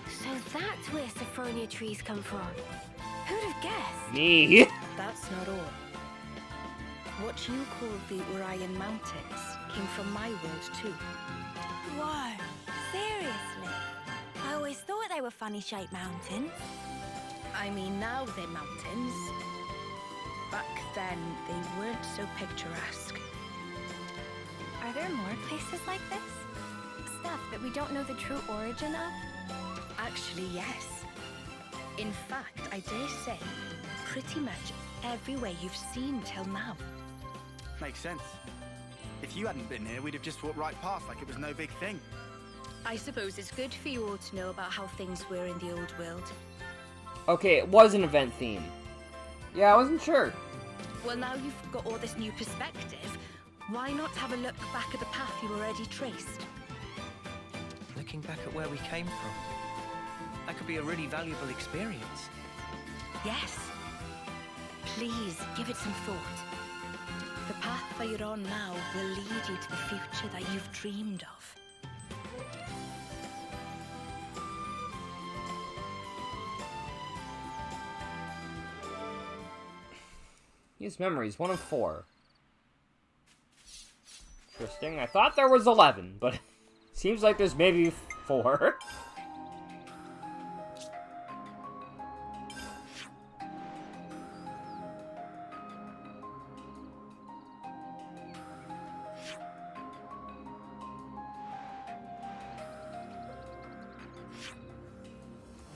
So that's where Sophronia trees come from. Who'd have guessed? Me. That's not all. What you call the Orion Mountains came from my world too. Whoa, seriously? I always thought they were funny-shaped mountains. I mean, now they're mountains. Back then, they weren't so picturesque. Are there more places like this? Stuff that we don't know the true origin of? Actually, yes. In fact, I dare say, pretty much everywhere you've seen till now. Makes sense. If you hadn't been here, we'd have just walked right past like it was no big thing. I suppose it's good for you all to know about how things were in the old world. Okay, it was an event theme. Yeah, I wasn't sure. Well, now you've got all this new perspective, why not have a look back at the path you already traced? Looking back at where we came from, that could be a really valuable experience. Yes. Please, give it some thought. The path that you're on now will lead you to the future that you've dreamed of. Use memories, 1 of 4. Interesting. I thought there was 11, but seems like there's maybe 4.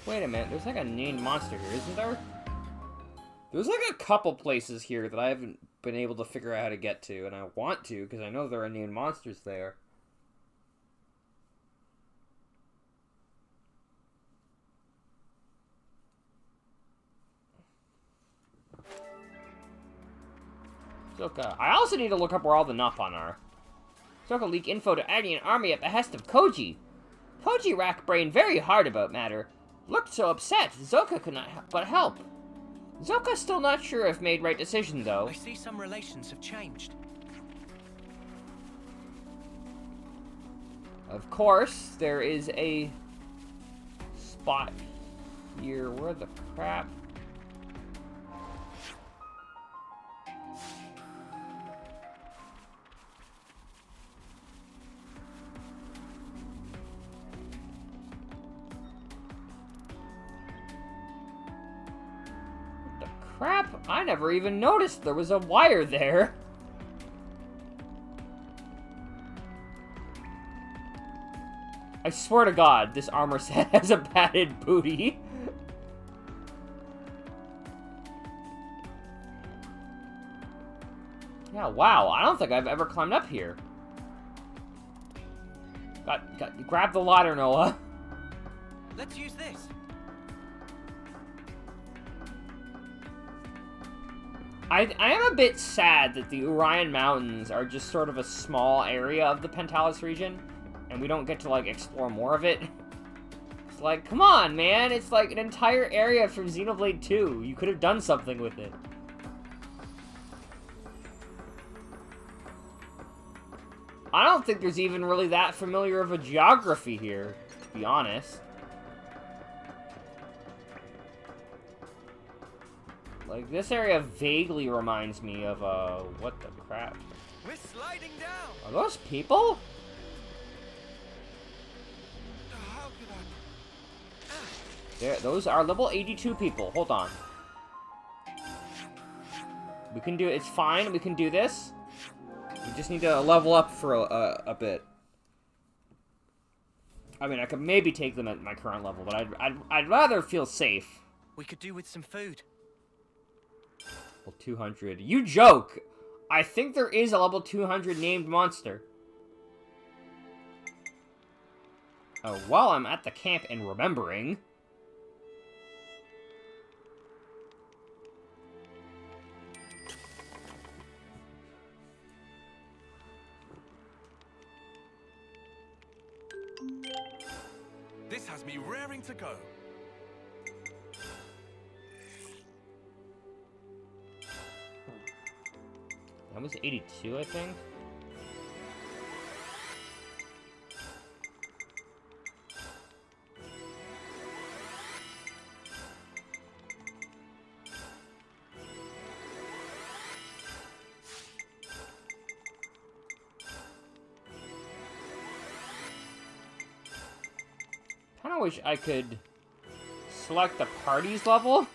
Wait a minute, there's like a named monster here, isn't there? There's like a couple places here that I haven't been able to figure out how to get to, and I want to, because I know there are named monsters there. Zoka. I also need to look up where all the Nopon are. Zoka leak info to Agni and army at behest of Koji. Koji racked brain very hard about matter. Looked so upset, Zoka could not but help. Zoka's still not sure if made right decision, though. I see some relations have changed. Of course, there is a spot here. Where the crap? Crap, I never even noticed there was a wire there. I swear to God, this armor set has a padded booty. Yeah, wow, I don't think I've ever climbed up here. Grab the ladder, Noah. Let's use this. I am a bit sad that the Orion Mountains are just sort of a small area of the Pentalis region, and we don't get to, like, explore more of it. It's like, come on, man, it's like an entire area from Xenoblade 2. You could have done something with it. I don't think there's even really that familiar of a geography here, to be honest. Like, this area vaguely reminds me of, what the crap? We're sliding down. Are those people? How could I? Those are level 82 people. Hold on. We can do it. It's fine. We can do this. We just need to level up for a bit. I mean, I could maybe take them at my current level, but I'd rather feel safe. We could do with some food. Level 200. You joke! I think there is a level 200 named monster. Oh, while I'm at the camp and remembering... This has me raring to go. That was 82, I think. Kinda wish I could select the party's level.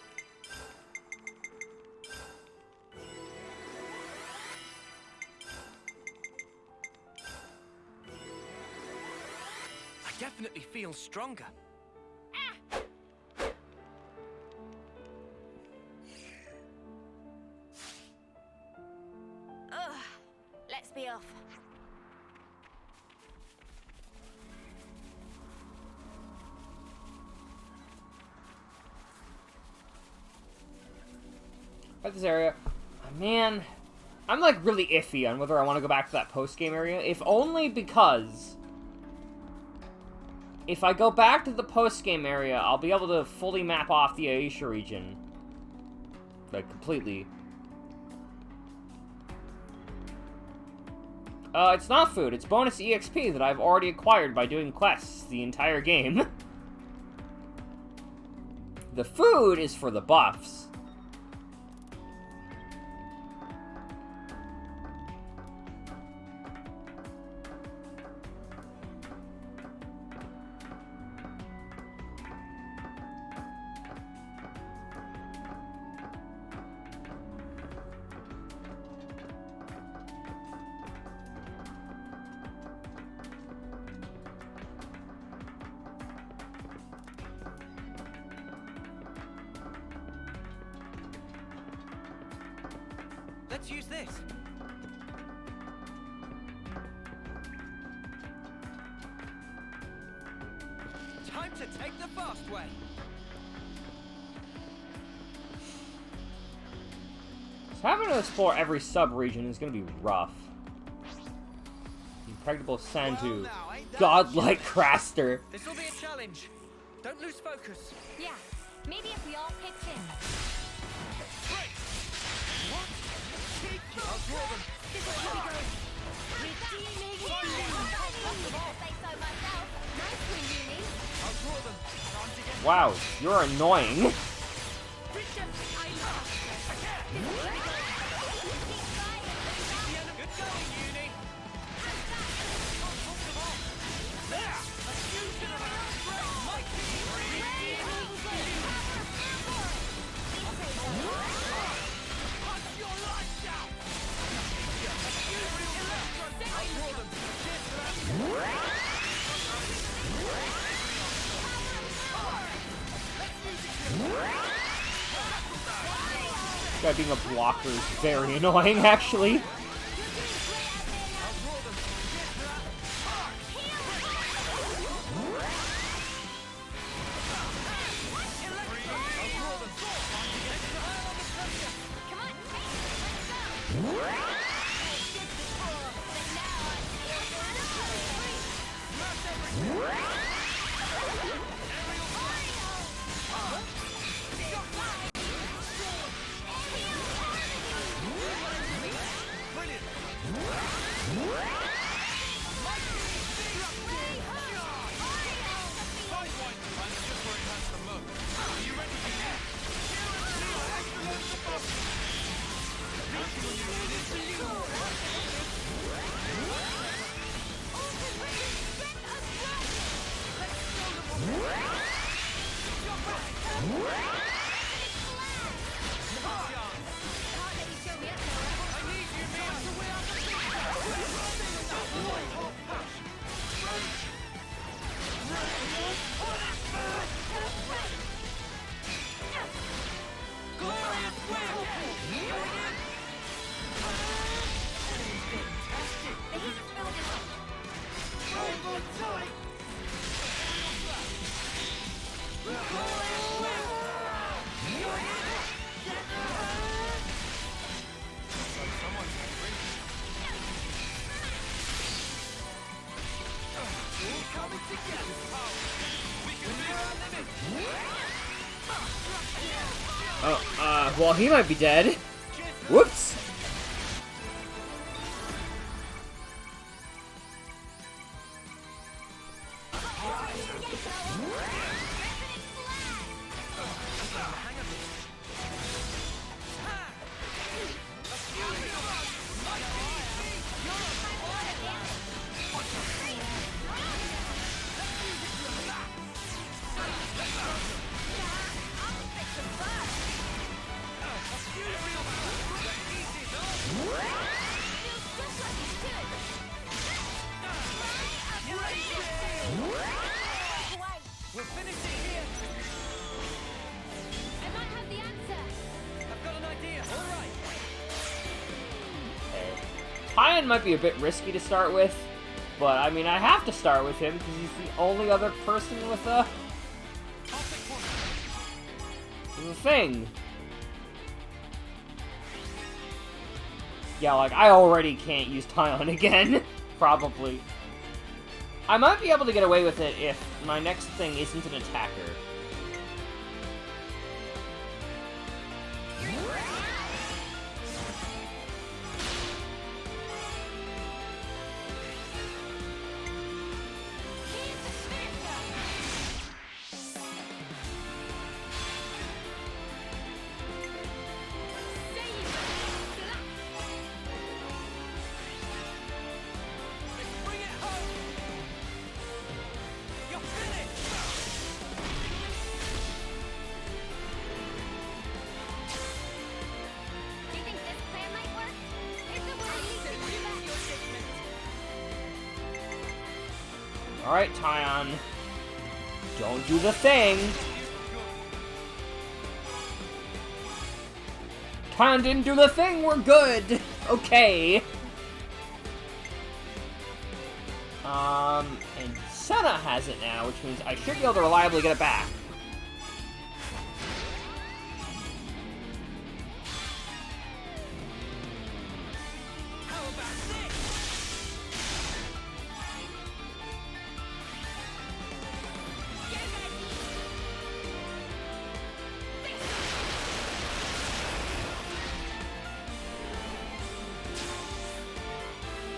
I definitely feel stronger. Ugh. Let's be off. At this area. Man, I'm like really iffy on whether I want to go back to that post-game area. If only because if I go back to the post-game area, I'll be able to fully map off the Aisha region. Like, completely. It's not food. It's bonus EXP that I've already acquired by doing quests the entire game. The food is for the buffs. Let's use this. Time to take the fast way. So having to explore every sub-region is going to be rough. Impregnable Sandu. Well, now, ain't that Godlike Craster. This'll be a challenge. Don't lose focus. Yeah, maybe if we all pitch in. I'll draw them. This is how we go. Redeeming you. Say so myself. Nice one, Uni. I'll draw them. Time to get Wow, you're annoying. good going, Uni. There. A fusion of our strength, mighty. Punch your lights out. I'll draw them. Cheers for that. This guy being a blocker is very annoying, actually. together. We can clear our limits. Oh, well, he might be dead. Whoops. We'll finish it here. I might have the answer. I've got an idea. All right. Tyan might be a bit risky to start with, but I mean, I have to start with him because he's the only other person with a thing. Yeah, like, I already can't use Tyon again. Probably. I might be able to get away with it if my next thing isn't an attacker. Bring it home. You're finished. Do you think this plan might work? If it were easy, Alright, Tyon. Don't do the thing. Tyon didn't do the thing, we're good. Okay. And Senna has it now, which means I should be able to reliably get it back. How about this? get ready.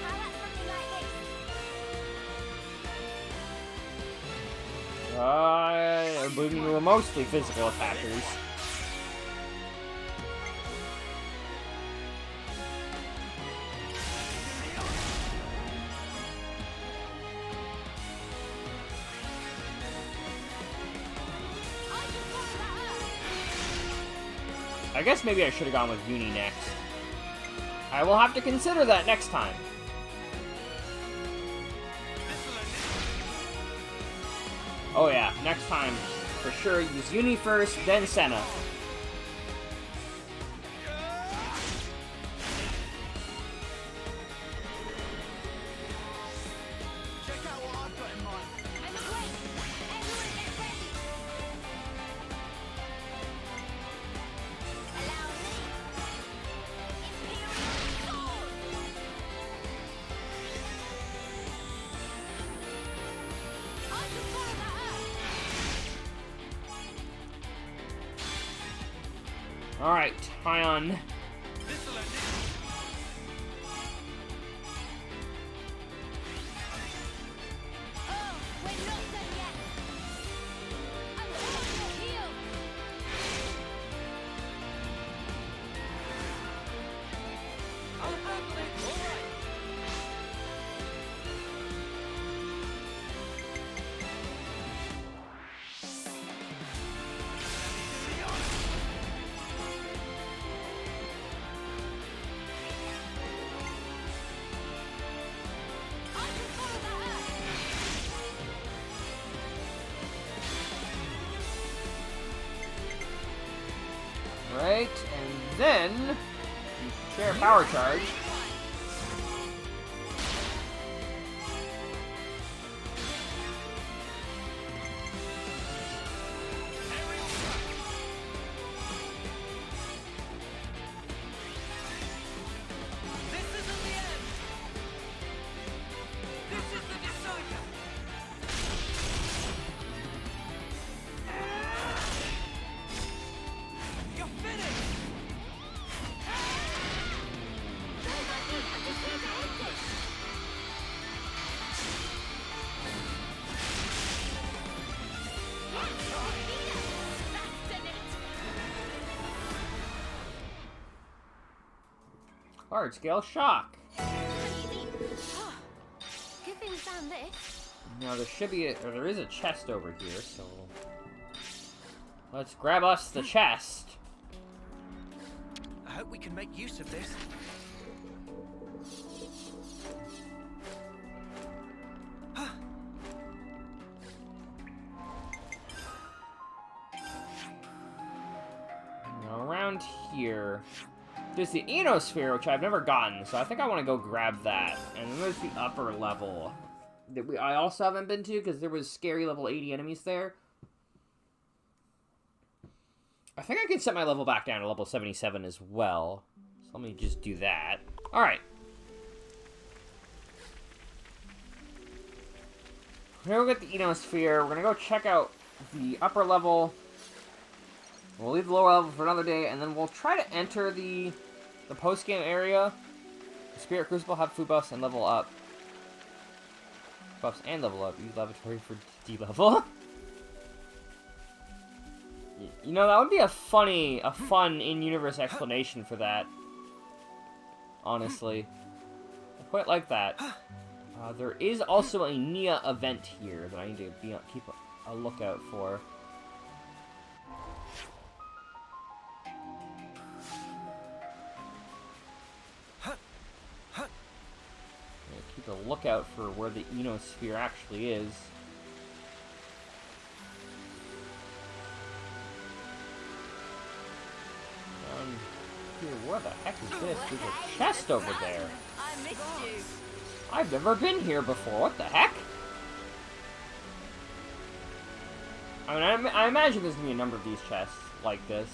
How about something like this? I believe we were mostly physical attackers. I can follow that up. I guess maybe I should have gone with Uni next. I will have to consider that next time. This'll end it. Oh yeah, next time, for sure, use Uni first, then Senna. Check out what I've got in mind. I'm awake. Everyone get ready. Allow me. Imperial Sword. I can follow that up. Alright, Tyon. This'll end it. Oh, we're not done yet. I'm on your heel. I'll handle it. All right. I can follow that up. Right, and then share power charge. Aerial strike. This isn't the end. This is the decider. Hard scale shock. Oh, good thing we found this. Now there should be or there is a chest over here, so let's grab us the chest. I hope we can make use of this. Now around here, there's the Enosphere, which I've never gotten, so I think I want to go grab that. And then there's the upper level that I also haven't been to, because there was scary level 80 enemies there. I think I can set my level back down to level 77 as well. So let me just do that. Alright. We're gonna go get the Enosphere. We're gonna go check out the upper level. We'll leave the lower level for another day, and then we'll try to enter the post-game area. The Spirit Crucible, have food buffs, and level up. Buffs and level up. Use lavatory for D-level. You know, that would be a fun in-universe explanation for that. Honestly. I quite like that. There is also a Nia event here that I need to keep a lookout for. Keep a lookout for where the Enosphere actually is. Here, where the heck is this? There's a chest over there. I missed you. I've never been here before. What the heck? I mean, I imagine there's gonna be a number of these chests like this.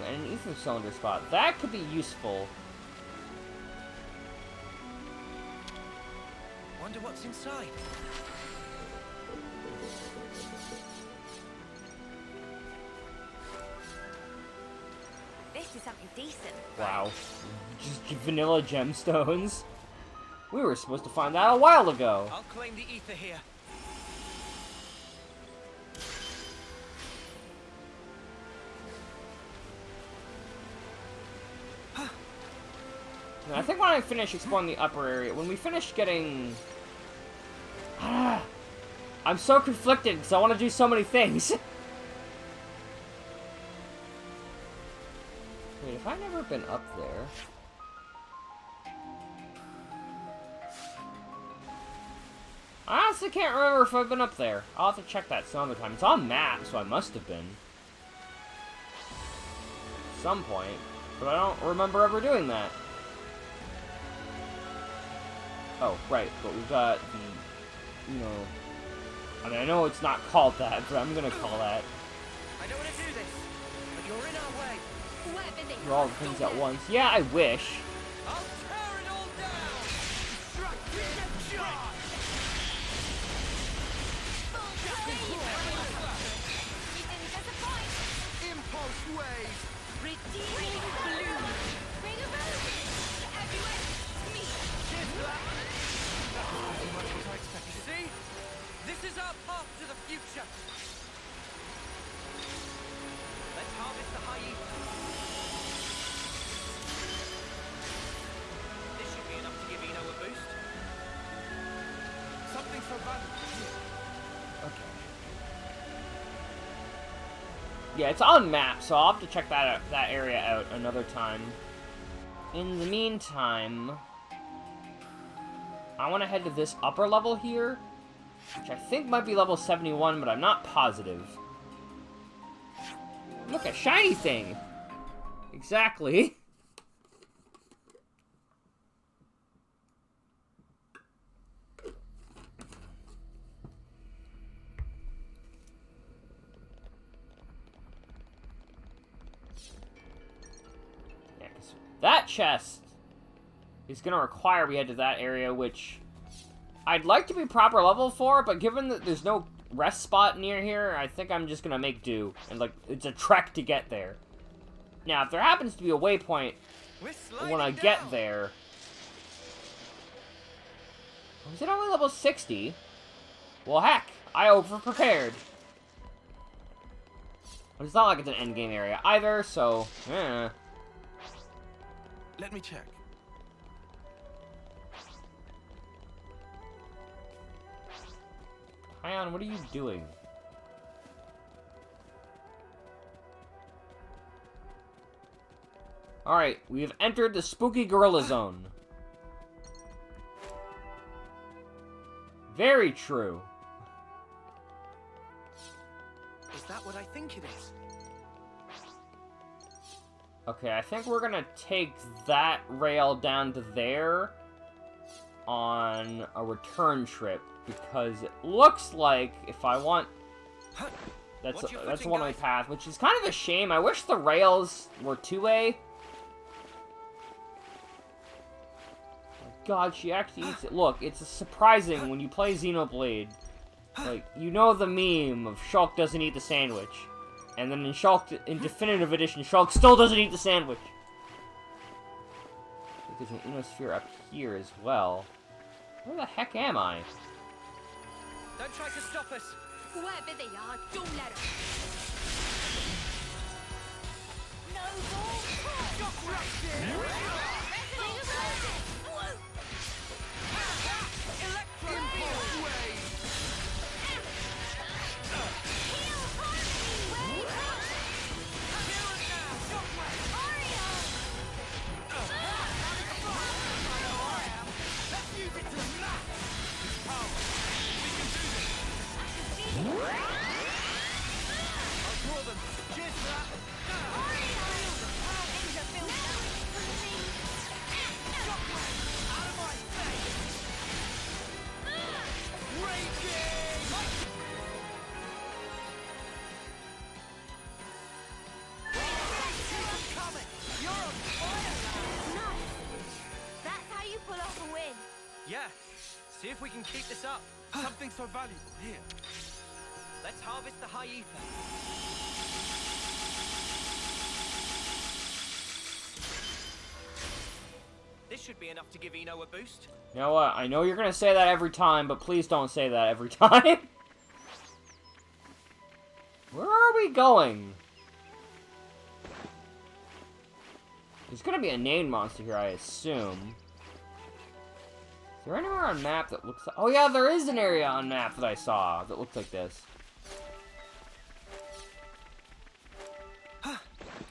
And an ether cylinder spot. That could be useful. Wonder what's inside. This is something decent. Wow. Just vanilla gemstones. We were supposed to find that a while ago. I'll claim the ether here. I think when I finish exploring the upper area, when we finish getting... I'm so conflicted because I want to do so many things. Wait, have I never been up there? I honestly can't remember if I've been up there. I'll have to check that some other time. It's on map, so I must have been. At some point. But I don't remember ever doing that. Oh, right, but we've got the, you know... I mean, I know it's not called that, but I'm gonna call that. I don't want to do this, but you're in our way. Do all the things at once. Yeah, I wish. I'll tear it all down! Destructive charge! Impulse wave! Redeeming bloom. Bring a rose. Everywhere. Me. Cheers for that! That was pretty much what I expected. You see? This is our path to the future. Let's harvest the high ether. This should be enough to give Eno a boost. Something for Van. Okay. Yeah, it's on map, so I'll have to check that area out another time. In the meantime, I want to head to this upper level here, which I think might be level 71, but I'm not positive. Look, a shiny thing! Exactly. Yeah, 'cause that chest is going to require we head to that area, which I'd like to be proper level for, but given that there's no rest spot near here, I think I'm just going to make do. And, like, it's a trek to get there. Now, if there happens to be a waypoint when I get there... Was it only level 60? Well, heck, I over-prepared. But it's not like it's an endgame area either, so... Let me check. Kion, what are you doing? Alright, we have entered the spooky gorilla zone. Very true. Is that what I think it is? Okay, I think we're gonna take that rail down to there on a return trip, because it looks like if I want... That's a one-way path, which is kind of a shame. I wish the rails were two-way. God, she actually eats it. Look, it's surprising when you play Xenoblade. Like, you know the meme of Shulk doesn't eat the sandwich. And then in Shulk, in Definitive Edition, Shulk still doesn't eat the sandwich. There's an Inosphere up here as well. Where the heck am I? Don't try to stop us. Whoever they are, don't let them. No Yeah. See if we can keep this up. Something so valuable here. Let's harvest the high ether. This should be enough to give Ino a boost. You know what? I know you're gonna say that every time, but please don't say that every time. Where are we going? There's gonna be a named monster here, I assume. Is there anywhere on map that looks like... Oh yeah, there is an area on map that I saw that looks like this.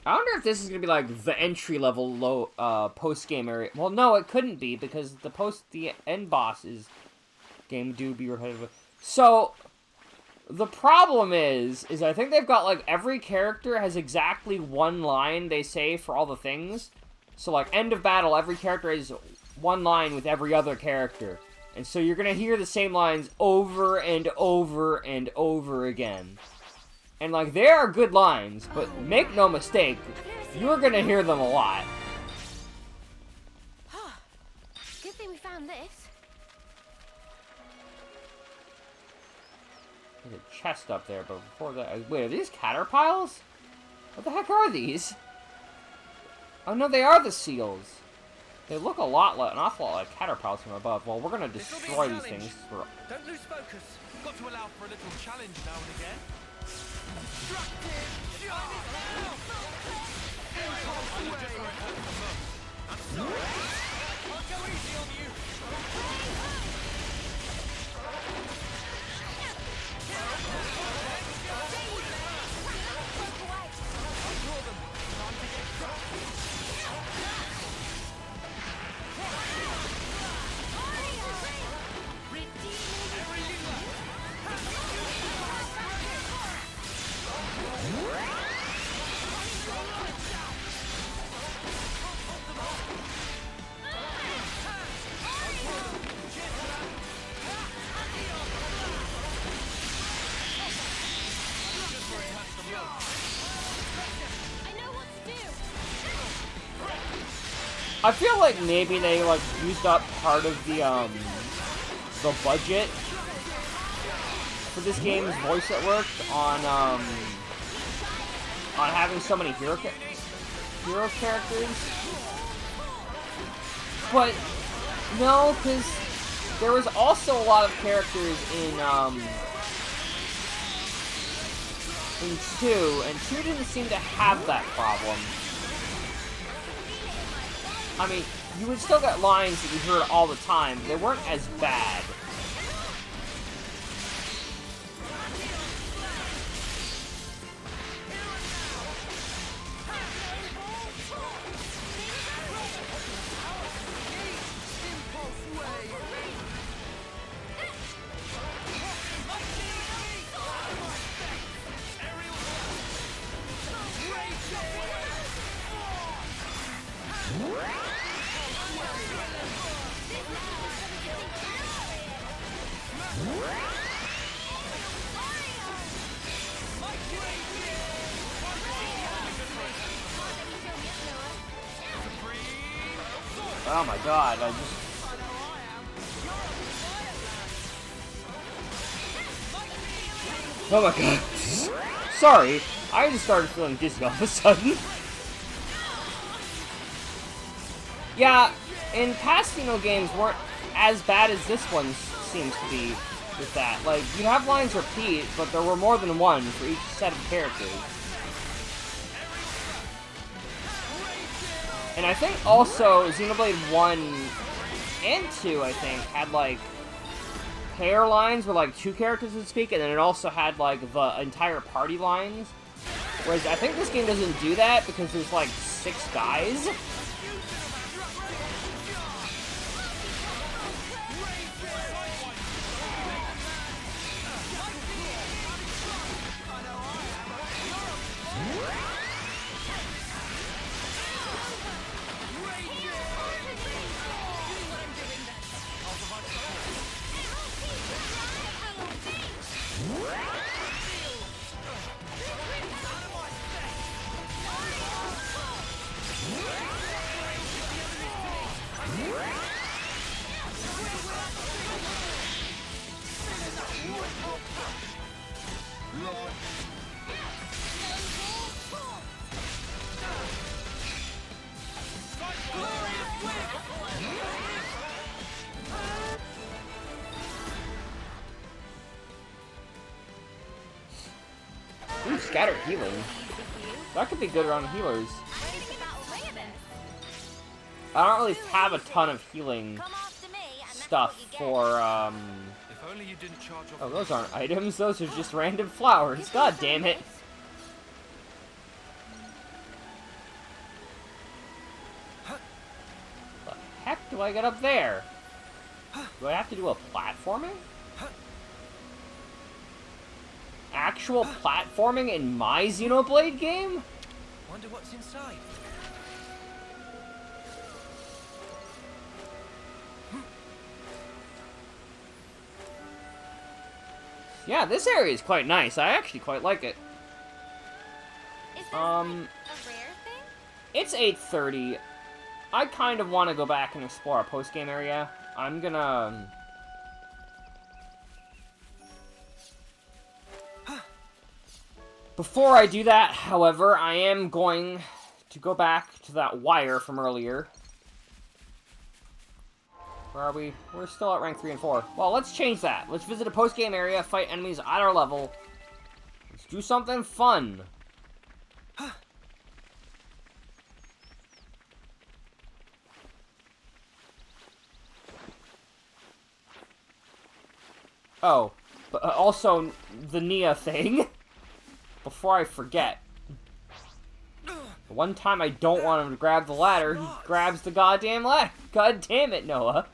I wonder if this is gonna be like the entry-level low post-game area. Well, no, it couldn't be because the end boss is game do be repetitive. So the problem is I think they've got like every character has exactly one line they say for all the things. So like end of battle, every character has one line with every other character. And so you're gonna hear the same lines over and over and over again. And like, they are good lines, but make no mistake, you're gonna hear them a lot. Good thing we found this. There's a chest up there, but before that... Wait, are these caterpiles? What the heck are these? Oh no, they are the seals. They look an awful lot like caterpillars from above. Well, we're gonna destroy these things. Don't lose focus. Got to allow for a little challenge now and again. I'm sorry. I'll go easy on you. I feel like maybe they like used up part of the budget for this game's voice at work on having so many hero characters. But no, because there was also a lot of characters in 2, and 2 didn't seem to have that problem. I mean, you would still get lines that you heard all the time, but they weren't as bad. Oh my god, I just... Oh my god. Sorry, I just started feeling dizzy all of a sudden. Yeah, in past Xeno games weren't as bad as this one seems to be with that. Like, you have lines repeat, but there were more than one for each set of characters. And I think also Xenoblade 1 and 2, I think, had, like, pair lines where, like, two characters would speak, and then it also had, like, the entire party lines. Whereas I think this game doesn't do that because there's, like, 6 guys. Ooh, scattered healing. That could be good around healers. I don't really have a ton of healing stuff for, If only you didn't charge off. Oh, those aren't items, those are just random flowers. God damn it. The heck do I get up there? Do I have to do a platforming? Actual platforming in my Xenoblade game? Wonder what's inside. Yeah, this area is quite nice. I actually quite like it. Is this, like, a rare thing? It's 8:30. I kind of want to go back and explore our post-game area. I'm gonna... Before I do that, however, I am going to go back to that wire from earlier. Where are we? We're still at rank 3 and 4. Well, let's change that. Let's visit a post-game area, fight enemies at our level. Let's do something fun. Oh, but also the Nia thing. Before I forget. The one time I don't want him to grab the ladder, he grabs the goddamn ladder. God damn it, Noah.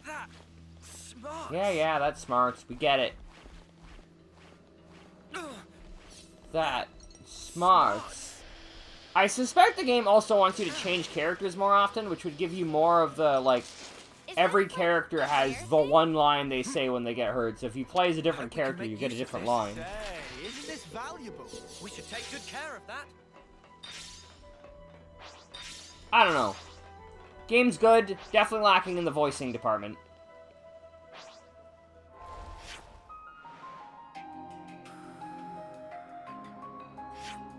That smart. Yeah, that's smart. We get it. That smarts. I suspect the game also wants you to change characters more often, which would give you more of the, like, every character has the one line they say when they get hurt. So if you play as a different character, you get a different line. Say, isn't this valuable? We should take good care of that. I don't know. Game's good, definitely lacking in the voicing department.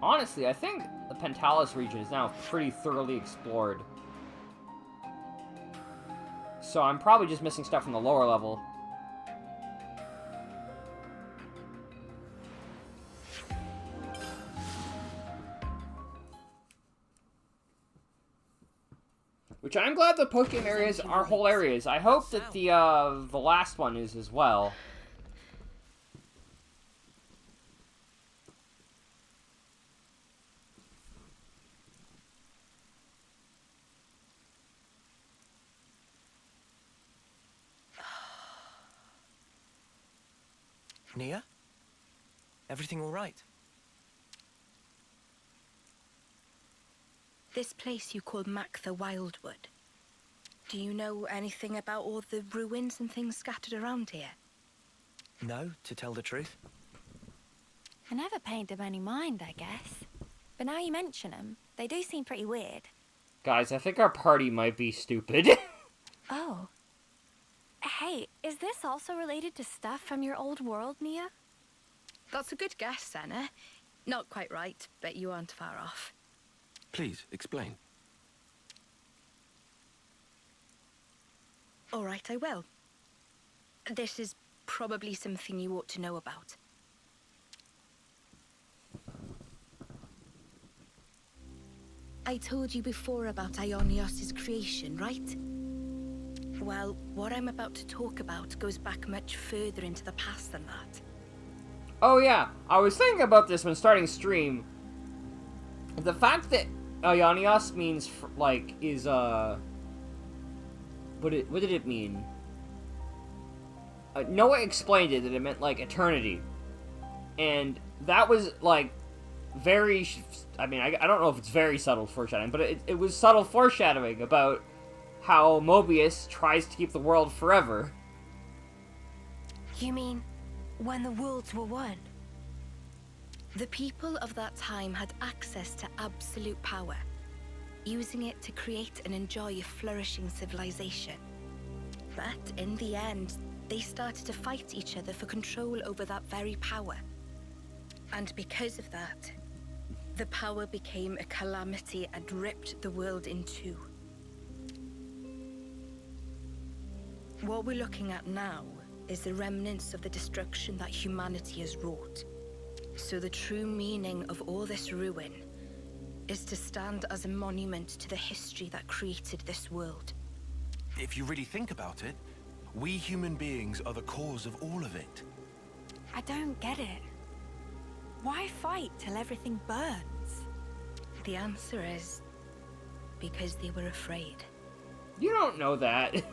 Honestly, I think the Pentalis region is now pretty thoroughly explored. So I'm probably just missing stuff from the lower level. Which I'm glad the post-game areas are whole areas. I hope that the last one is as well. Nia? Everything all right? This place you call Mactha Wildwood. Do you know anything about all the ruins and things scattered around here? No, to tell the truth. I never paid them any mind, I guess. But now you mention them, they do seem pretty weird. Guys, I think our party might be stupid. Oh. Hey, is this also related to stuff from your old world, Nia? That's a good guess, Senna. Not quite right, but you aren't far off. Please, explain. All right, I will. This is probably something you ought to know about. I told you before about Ionios' creation, right? Well, what I'm about to talk about goes back much further into the past than that. Oh yeah, I was thinking about this when starting stream. The fact that Ionios means, like, is, what did it mean? Noah explained it, that it meant, like, eternity. And that was, like, very, I mean, I don't know if it's very subtle foreshadowing, but it was subtle foreshadowing about how Mobius tries to keep the world forever. You mean, when the worlds were one? The people of that time had access to absolute power, using it to create and enjoy a flourishing civilization. But in the end, they started to fight each other for control over that very power. And because of that, the power became a calamity and ripped the world in two. What we're looking at now is the remnants of the destruction that humanity has wrought. So the true meaning of all this ruin is to stand as a monument to the history that created this world. If you really think about it, we human beings are the cause of all of it. I don't get it. Why fight till everything burns? The answer is because they were afraid. You don't know that.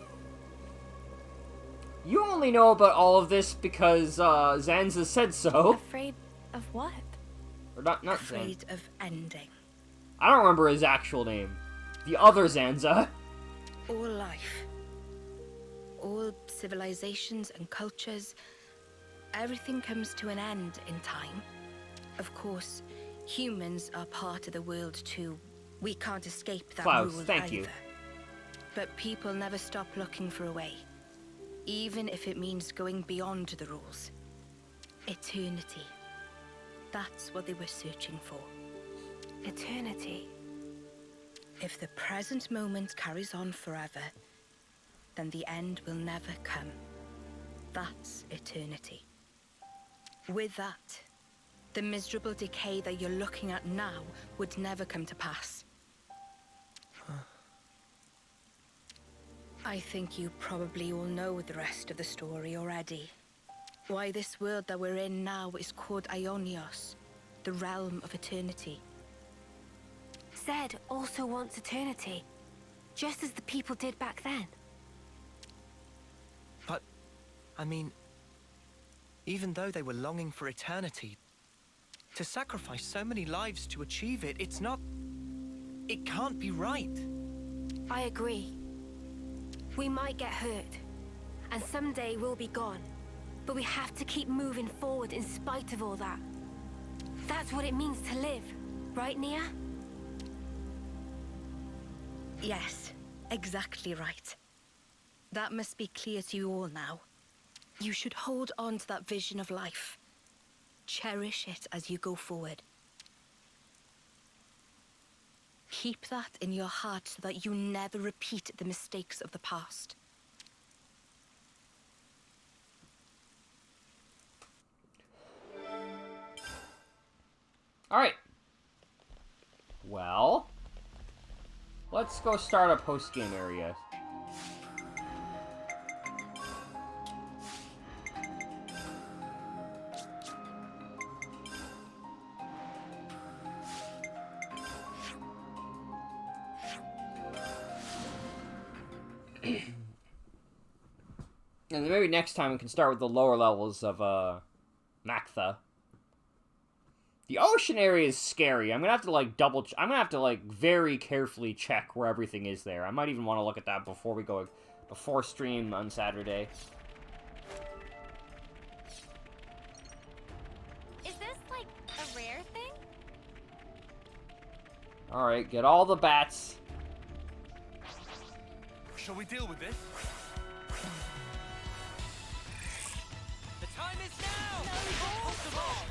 You only know about all of this because, Zanza said so. Afraid of what? Or not Afraid Zanza. of ending. I don't remember his actual name. The other Zanza. All life. All civilizations and cultures. Everything comes to an end in time. Of course, humans are part of the world too. We can't escape that Klaus, rule thank either. you. But people never stop looking for a way. Even if it means going beyond the rules. Eternity. That's what they were searching for. Eternity. If the present moment carries on forever, then the end will never come. That's eternity. With that, the miserable decay that you're looking at now would never come to pass. I think you probably all know the rest of the story already. Why this world that we're in now is called Ionios, the realm of eternity. Zed also wants eternity, just as the people did back then. But, I mean, even though they were longing for eternity, to sacrifice so many lives to achieve it, it's not... It can't be right. I agree. We might get hurt, and someday we'll be gone. But we have to keep moving forward in spite of all that. That's what it means to live, right, Nia? Yes, exactly right. That must be clear to you all now. You should hold on to that vision of life. Cherish it as you go forward. Keep that in your heart so that you never repeat the mistakes of the past. Alright. Well, Let's go start a post-game area. And then maybe next time we can start with the lower levels of, Mactha. The ocean area is scary. I'm gonna have to, like, I'm gonna have to, like, very carefully check where everything is there. I might even want to look at that before we go, before stream on Saturday. Is this, like, a rare thing? Alright, get all the bats. Shall we deal with this? The time is now! Hold them off!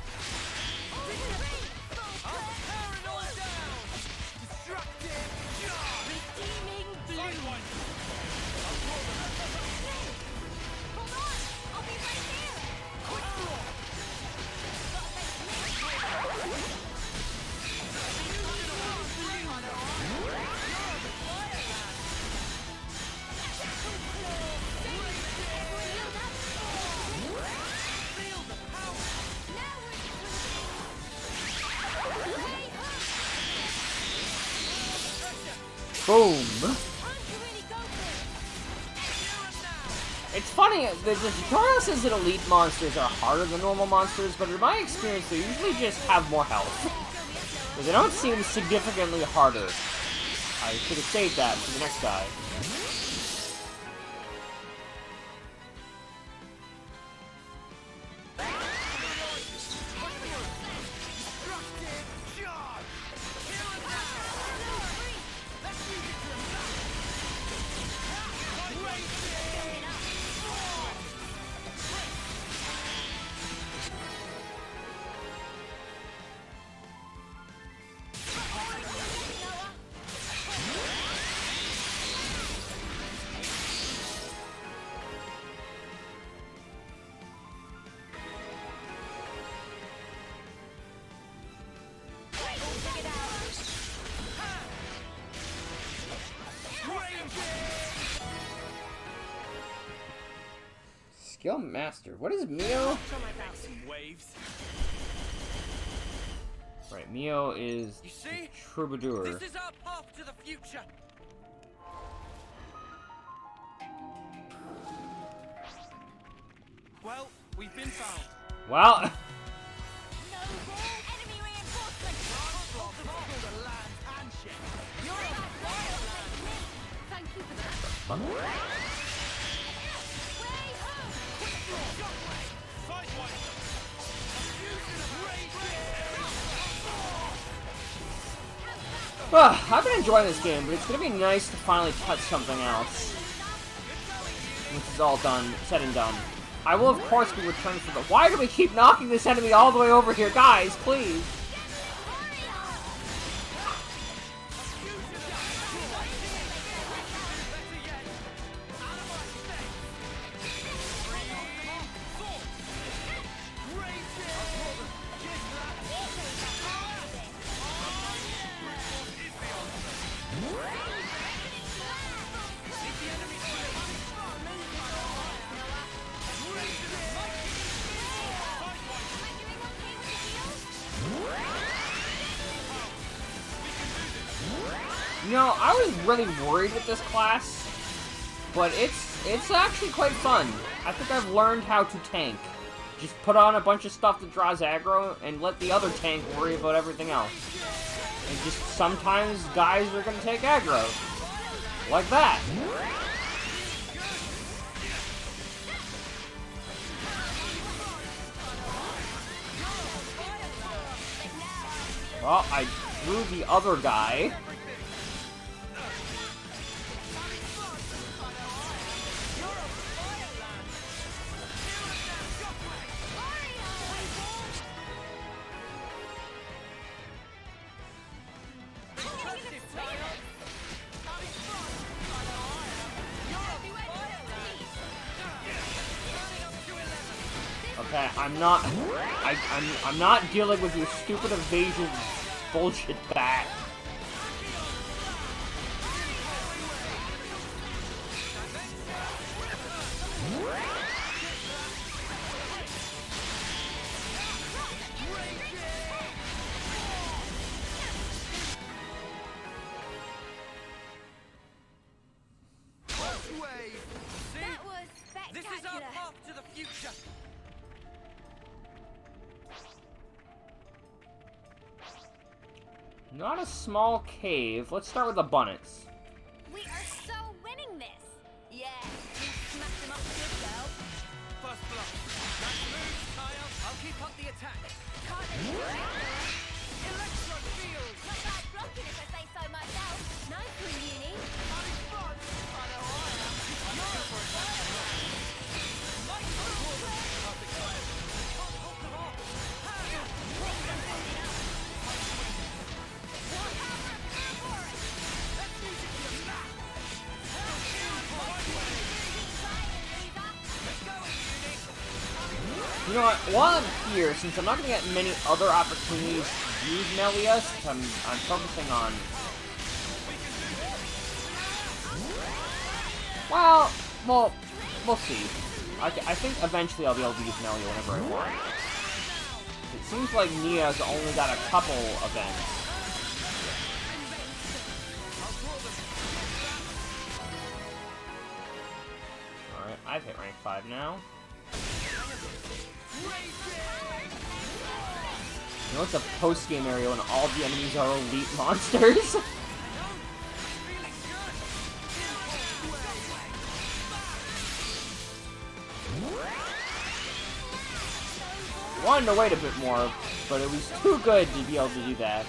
I'm tearing all down! Destructive! Redeeming blue! Hold on! I'll be right there! Quick draw! Boom! It's funny, the tutorial says that elite monsters are harder than normal monsters, but in my experience, they usually just have more health. But they don't seem significantly harder. I should have saved that for the next guy. Skill Master. What is Mio? Some waves. Right, Mio is You see? Troubadour. This is our path to the future. Well, we've been found. Well, No more enemy reinforcements! The land handshake. You're a wild. Thank you for that. Way home! Sidewise. I've been enjoying this game, but it's gonna be nice to finally touch something else. Which is all done, said and done. I will, of course, be returning for the— Why do we keep knocking this enemy all the way over here? Guys, please! You know, I was really worried with this class, but it's actually quite fun. I think I've learned how to tank. Just put on a bunch of stuff that draws aggro, and let the other tank worry about everything else. And just sometimes guys are gonna take aggro. Like that. Well, I drew the other guy. Okay, I'm not dealing with your stupid evasion bullshit back. spectacular. path to the future. Not a small cave. Let's start with the bunnets. We are so winning this. Yeah, you smacked him up good, girl. First blood. Nice move, Kyle. I'll keep up the attack. Can't let Electro field. Not bad blocking if I say so myself. Nice one, Uni. Having fun. I know I am. You're over a Nice move. Perfect time. Can't hold them off. Let's use it to the max. Let's go, Uni. You know what? While I'm here, since I'm not going to get many other opportunities to use Melia, since I'm focusing on... Well, we'll see. I think eventually I'll be able to use Melia whenever I want. It seems like Nia's only got a couple events. Alright, I've hit rank 5 now. You know, it's a post-game area when all the enemies are elite monsters. Wanted to wait a bit more, but it was too good to be able to do that.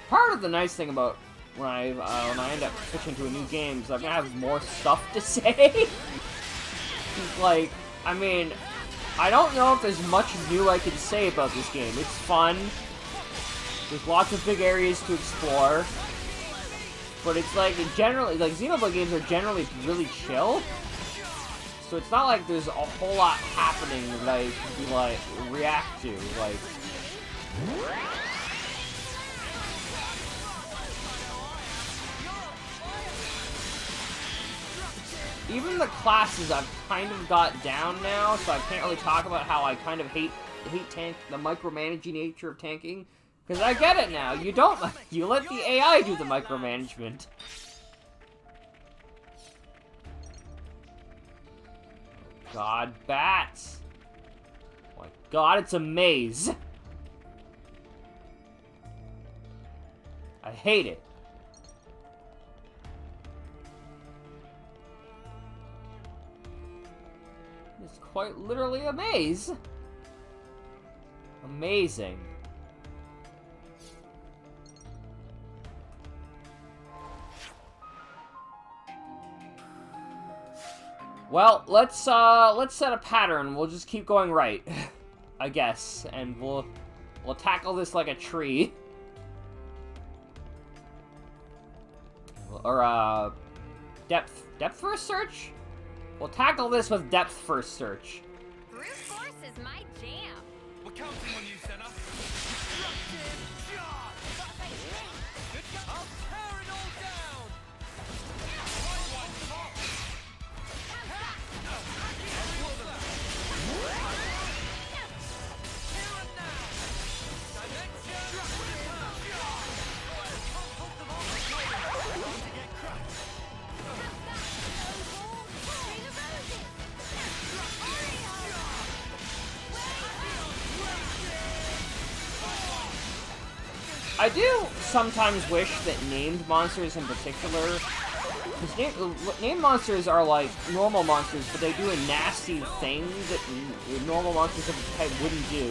Part of the nice thing about when I end up switching to a new game is I'm gonna have more stuff to say. Like, I mean, I don't know if there's much new I can say about this game. It's fun. There's lots of big areas to explore. But it's like, generally, like, Xenoblade games are generally really chill. So it's not like there's a whole lot happening that I can be like, react to. Like, even the classes I've kind of got down now, so I can't really talk about how I kind of hate the micromanaging nature of tanking. Because I get it now. You don't, you let the AI do the micromanagement. God, bats. Oh my god, it's a maze. I hate it. It's quite literally a maze. Amazing. Well, let's set a pattern. We'll just keep going right, I guess, and we'll tackle this like a tree. Or depth first search? We'll tackle this with depth first search. Brute force is my jam. We're counting on you, Senna. Destructive charge. Good job. I'll tear it all down. I do sometimes wish that named monsters in particular, because named monsters are like normal monsters, but they do a nasty thing that normal monsters of the type wouldn't do.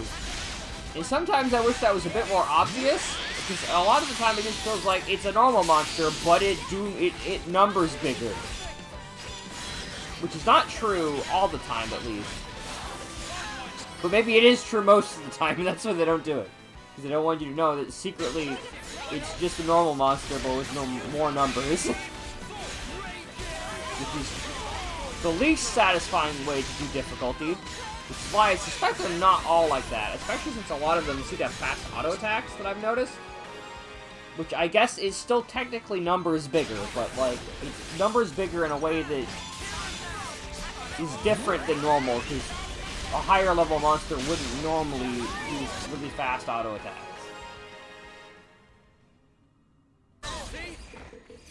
And sometimes I wish that was a bit more obvious, because a lot of the time it just feels like it's a normal monster, but it numbers bigger. Which is not true all the time, at least. But maybe it is true most of the time, and that's why they don't do it. Because they don't want you to know that secretly it's just a normal monster, but with no more numbers. Which is the least satisfying way to do difficulty, which is why I suspect they're not all like that, especially since a lot of them seem to have fast auto attacks that I've noticed. Which I guess is still technically numbers bigger, but, like, it's numbers bigger in a way that is different than normal, because a higher level monster wouldn't normally use really fast auto attacks. See?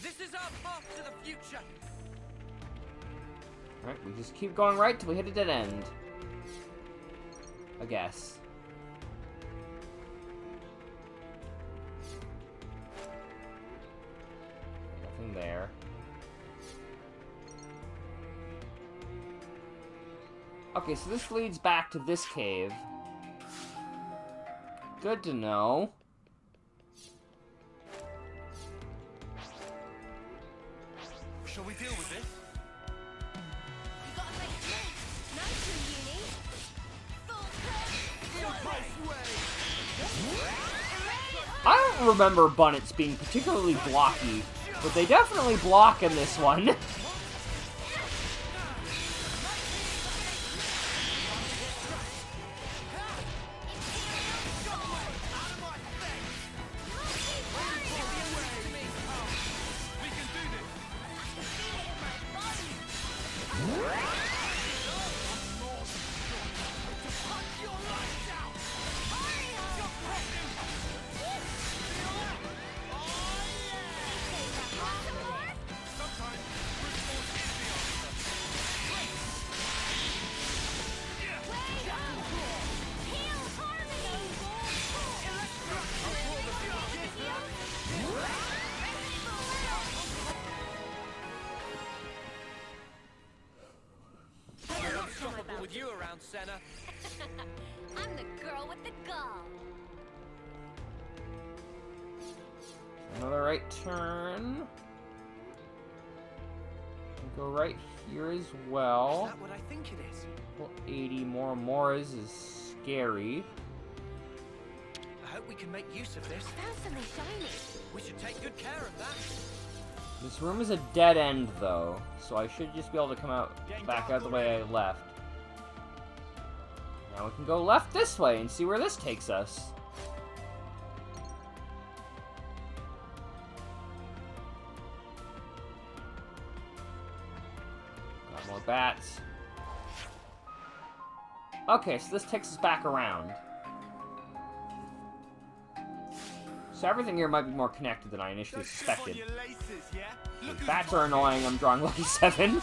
This is our path to the future. Alright, we just keep going right till we hit a dead end. I guess. Nothing there. Okay, so this leads back to this cave. Good to know. Shall we deal with this? You gotta make moves. No true uni. Full I don't remember bunnets being particularly blocky, but they definitely block in this one. With you around, Senna. I'm the girl with the gall. Another right turn. Go right here as Is well. that what I think it is? Well, 80 more Moras is scary. I hope we can make use of this. Found something shiny. We should take good care of that. This room is a dead end, though, so I should just be able to come out back out the way I left. Now we can go left this way and see where this takes us. Got more bats. Okay, so this takes us back around. So everything here might be more connected than I initially suspected. Bats are annoying, I'm drawing lucky 7.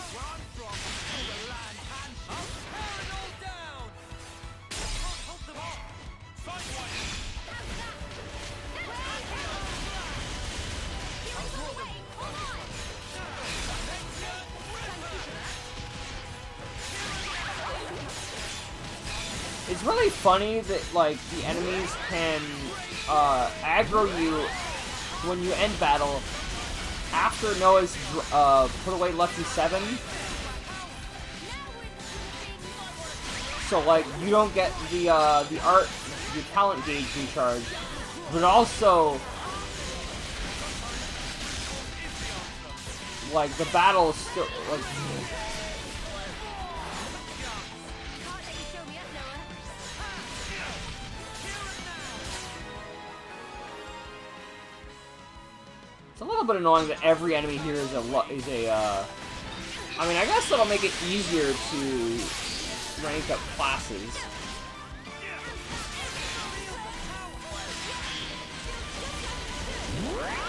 It's really funny that, like, the enemies can aggro you when you end battle after Noah's put away Lucky 7. So, like, you don't get the talent gauge recharge, but also, like, the battle is still, like, it's a little bit annoying that every enemy here is I mean, I guess that'll make it easier to rank up classes.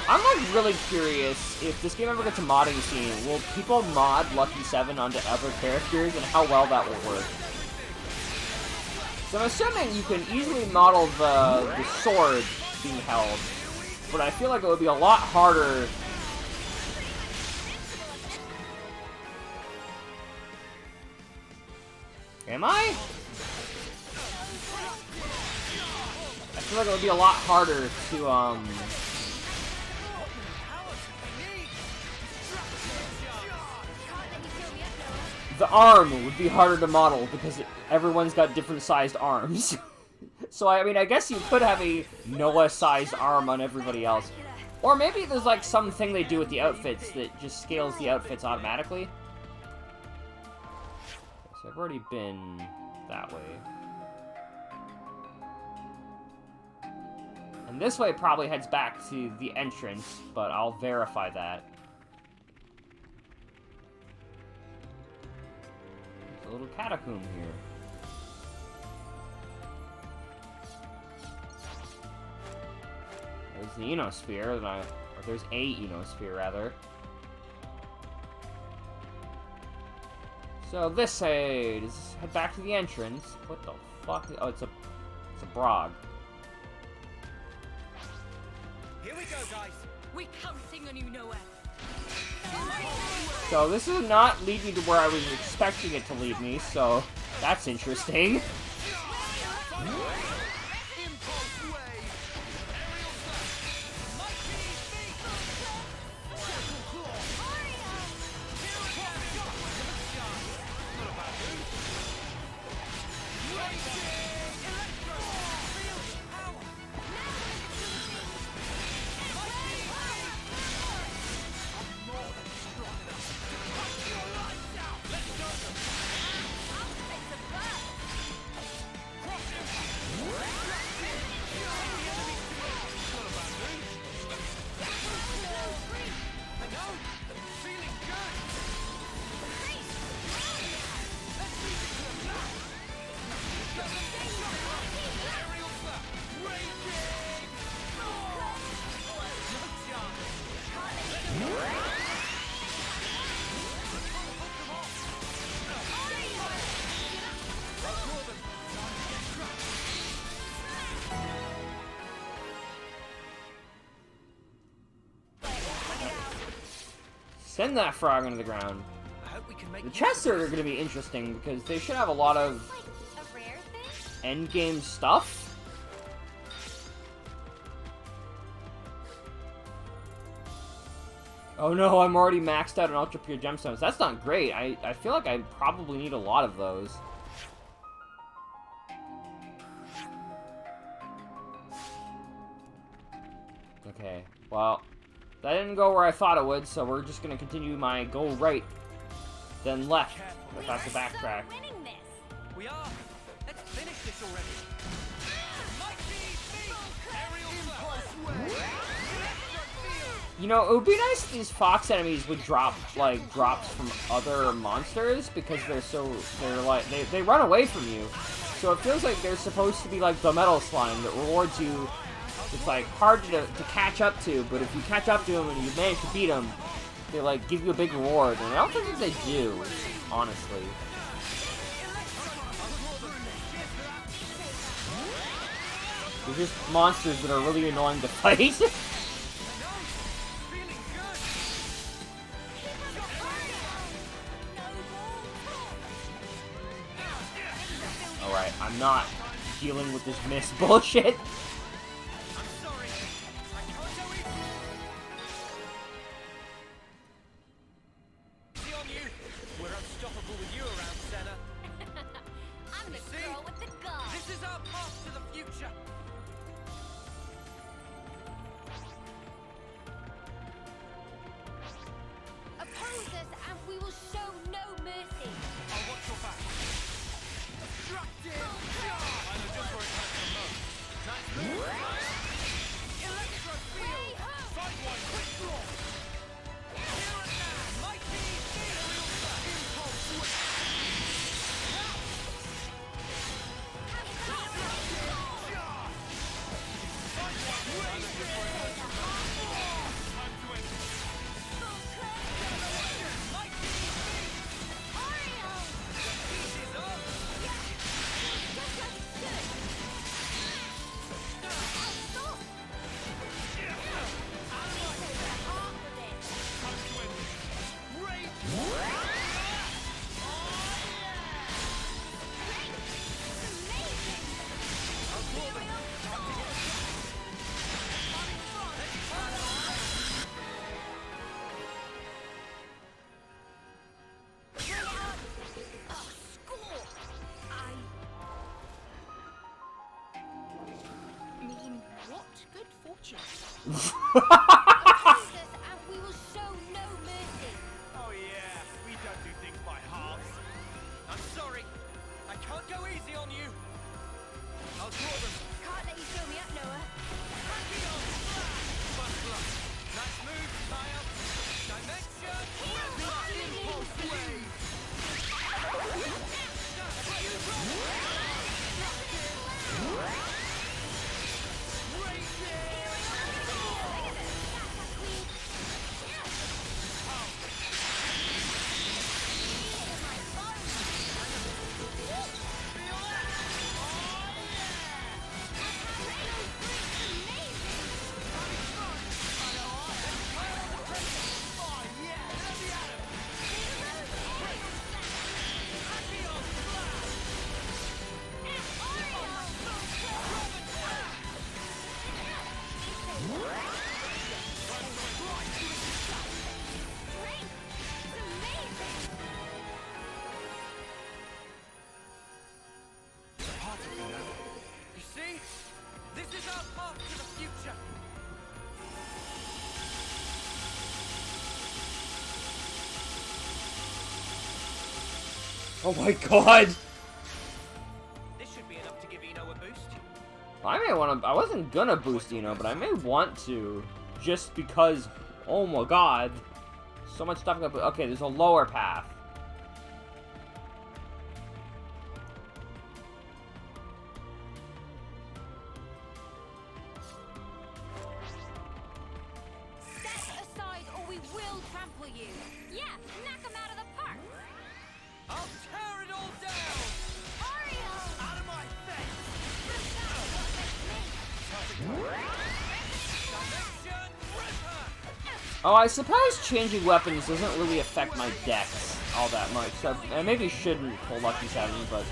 I'm, like, really curious if this game ever gets a modding scene. Will people mod Lucky 7 onto other characters, and how well that will work? So I'm assuming you can easily model the sword being held, but I feel like it would be a lot harder. Am I? I feel like it would be a lot harder to, the arm would be harder to model because everyone's got different sized arms. So, I mean, I guess you could have a Noah-sized arm on everybody else. Or maybe there's, like, something they do with the outfits that just scales the outfits automatically. So I've already been that way. And this way probably heads back to the entrance, but I'll verify that. There's a little catacomb here. There's the Enosphere, or there's a Enosphere, rather. So this side, let's head back to the entrance. What the fuck? Oh, it's a Brog. Here we go, guys. We're counting on you, Noah. So this does not lead me to where I was expecting it to lead me, so that's interesting. Impulse wave. Aerial slash. Mighty feet. Triple claw. Not a bad move. Raging electro. Feel the power. Mighty feet. I'm more than strong enough to punch your lights out. Let's go. Cross him. I know. Feeling good. Let's leave it to the black. Aerial slap. Raging. No chance. Let's go. Hook them off. I'll draw them. Time to get crushed. Send that frog into the ground. I hope we can make The chests are going to be interesting because they should have a lot of Like a rare thing? endgame stuff. Oh no, I'm already maxed out on Ultra Pure Gemstones. That's not great. I feel like I probably need a lot of those. Okay, well, that didn't go where I thought it would, so we're just going to continue my go right, then left, if that's a backtrack. Winning this. We are. Let's finish this already. Mighty feet. Aerial slap. You know, it would be nice if these fox enemies would drop, like, drops from other monsters, because they're like, they run away from you. So it feels like they're supposed to be like the metal slime that rewards you. It's like hard to catch up to, but if you catch up to them and you manage to beat them, they like give you a big reward. And I don't think that they do, honestly. They're just monsters that are really annoying to fight. Feeling good. Alright, I'm not dealing with this miss bullshit. I'm sorry. I can't go in. See on you. We're unstoppable with you around, Senna. I'm the See? girl with the gun. This is our path to the future. Oppose us and we will show no mercy. I'll watch your back. Destructive. I know just where it hurts the most. Nice move. Electro field. Fight one. Quick draw. Here and now. Mighty feet. Impulse switch. Fight one. Raging. Time to end it. Mighty feet. Heat is up. Time to end it. Rage. I'll draw them. Time to get What good fortune. Oh yeah, we don't do things by halves. I'm sorry. Oh my god! This should be enough to give Eno a boost. I may want to. I wasn't gonna boost Eno, but I may want to, just because. Oh my god, so much stuff. Okay, there's a lower path. Step aside or we will trample you. Yeah, knock him out of the park. I'll tear it all down! Mario! Out of my face! Dimension Ripper! Oh, I suppose changing weapons doesn't really affect my dex all that much. So I maybe shouldn't pull Lucky 7, but.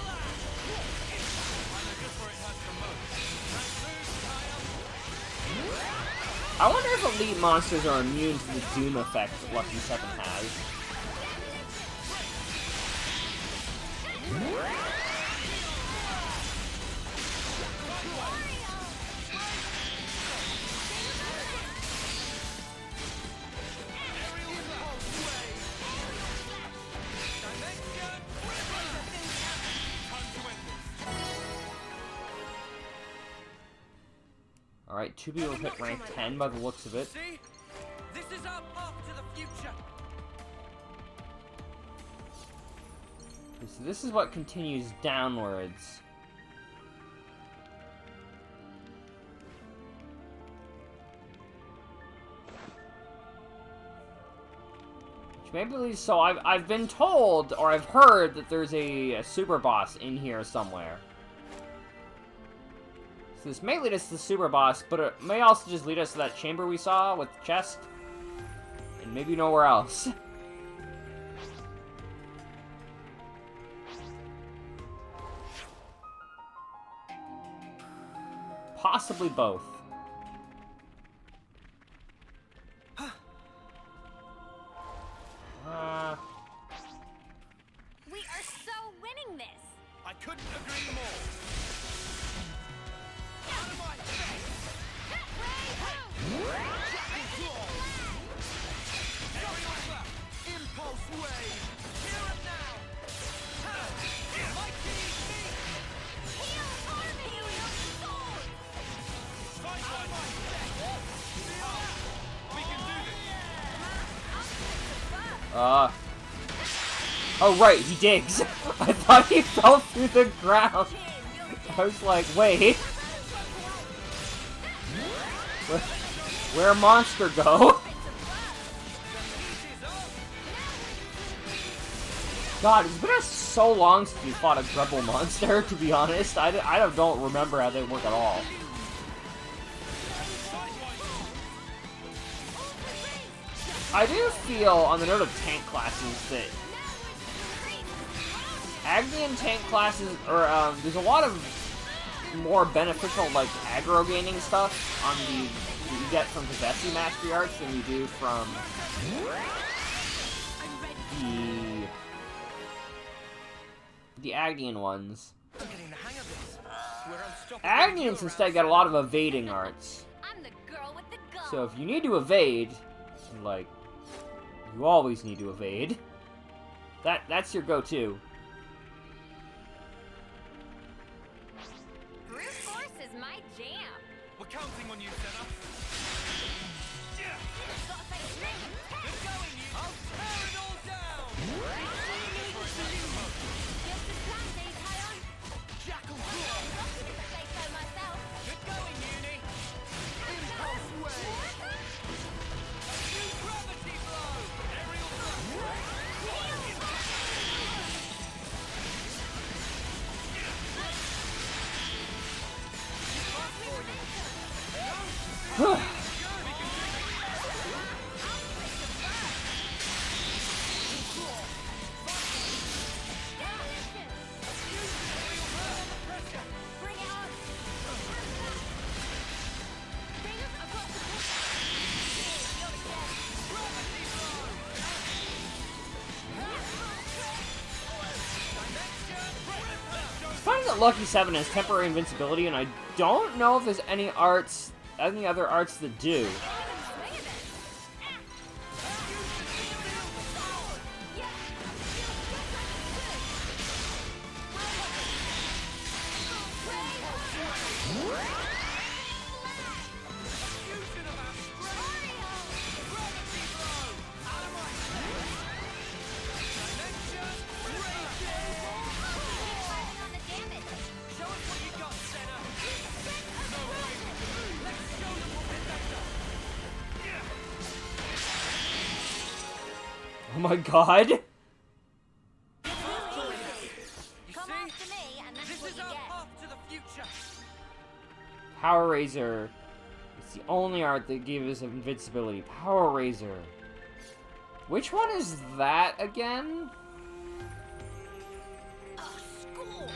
I wonder if elite monsters are immune to the Doom effect Lucky 7 has. Alright, 2 people hit rank 10 by the looks of it. See? This is our path to the future. So this is what continues downwards. Which maybe leads, so I've been told, or I've heard, that there's a super boss in here somewhere. So this may lead us to the super boss, but it may also just lead us to that chamber we saw with the chest. And maybe nowhere else. Possibly both. We are so winning this. I couldn't agree more. Out of my face! Aerial clap! Impulse wave! Here and now! Mighty beat! Heal army! Sword! Fight out of my face! We can do this! Oh right, he digs. I thought he fell through the ground. I was like, wait. Where'd monster go? God, it's been so long since we fought a Grubble monster, to be honest. I don't remember how they work at all. I do feel, on the note of tank classes, that Agnian tank classes, or there's a lot of more beneficial, like, aggro gaining stuff on the that you get from Possessi Mastery Arts than you do from the Agnian ones. I'm getting the hang of this. We're unstoppable. Agnians instead get a lot of evading arts. I'm the girl with the gun. So if you need to evade, like, you always need to evade. That's your go-to. Brute force is my jam. We're counting on you, Senna. Gotta face me. Good going, you. I'll tear it all down. Just as planned, eh, Tyon? Jackal I'm claw. rocking if I say so myself. Good going, Uni. Impulse wave. New gravity blow. Aerial thrust. Bring it on. Fingers across the board. You're the guest. It's funny that Lucky 7 has temporary invincibility, and I don't know if there's any other arts that do. Swing of it. Oh my god! You Come see? after me, and that's This what is you our get. path to the future. Power Razor. It's the only art that gives us invincibility. Power Razor. Which one is that again? Oh, score!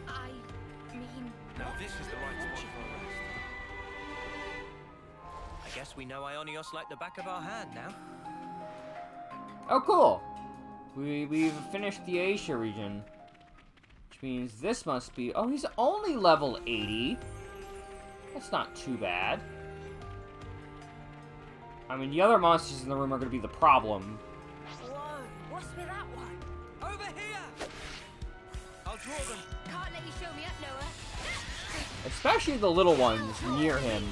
I mean, Now this is the right spot for a rest. I guess we know Ionios like the back of our hand now. Oh, cool. We've finished the Asia region. Which means this must be... Oh, he's only level 80. That's not too bad. I mean, the other monsters in the room are going to be the problem. whoa, what's with that one? Over here! I'll draw them. Can't let you show me up, Noah. Especially the little ones near him.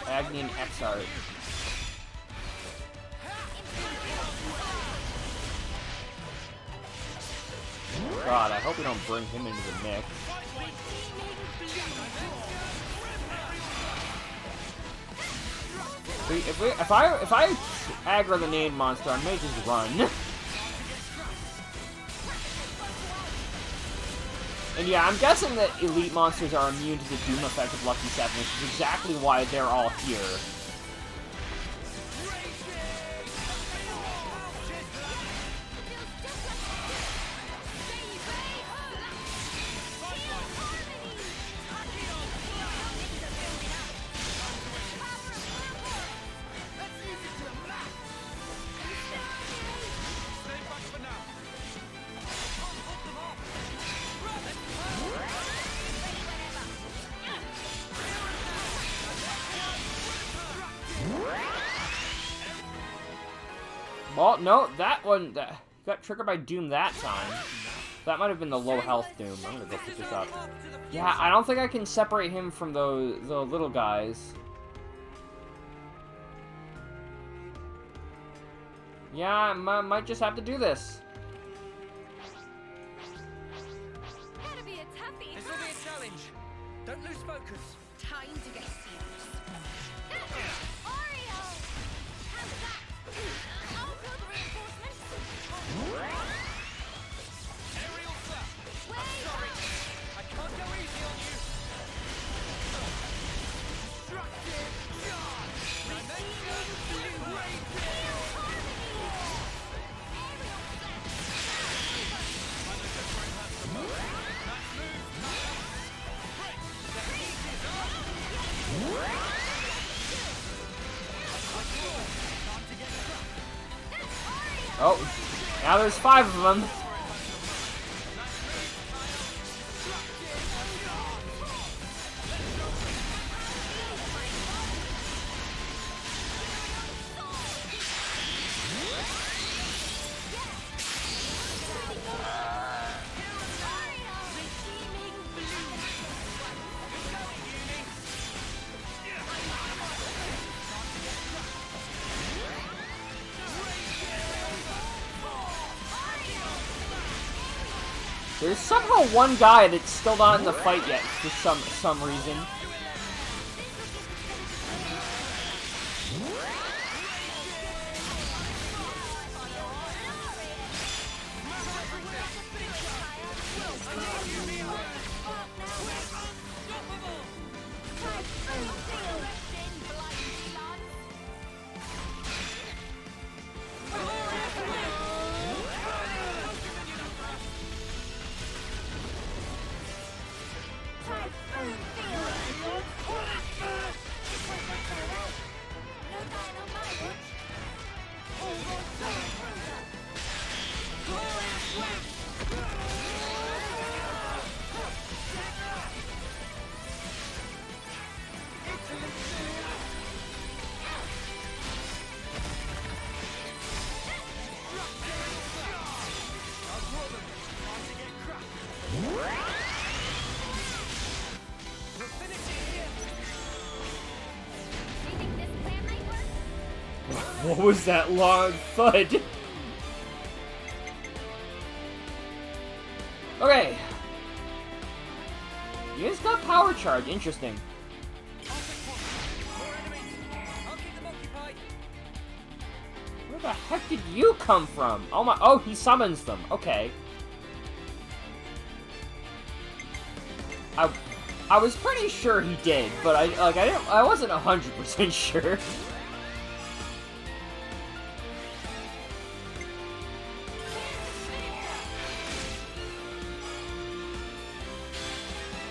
Agni and Exart. God, I hope we don't bring him into the mix. If I aggro the nade monster, I may just run. And yeah, I'm guessing that elite monsters are immune to the doom effect of Lucky 7, which is exactly why they're all here. Stay back for now. Well, no, that one got triggered by Doom that time. That might have been the low health Doom. I'm gonna go pick this up. Yeah, I don't think I can separate him from the little guys. Yeah, I might just have to do this. Gotta be a toughie. This will be a challenge. Don't lose focus. Time to get serious. Oreo! How's that? I'll build reinforcements. Aerial flap. Way Sorry. I can't go easy on you. Destructive charge. Dimension blue ray. Oh, now there's 5 of them. There's somehow one guy that's still not in the fight yet for some reason. What was that long thud? Okay. You guys got power charge. Interesting. More enemies. I'll keep them occupied. Where the heck did you come from? Oh my, oh, he summons them. Okay. I was pretty sure he did, but I wasn't 100% sure.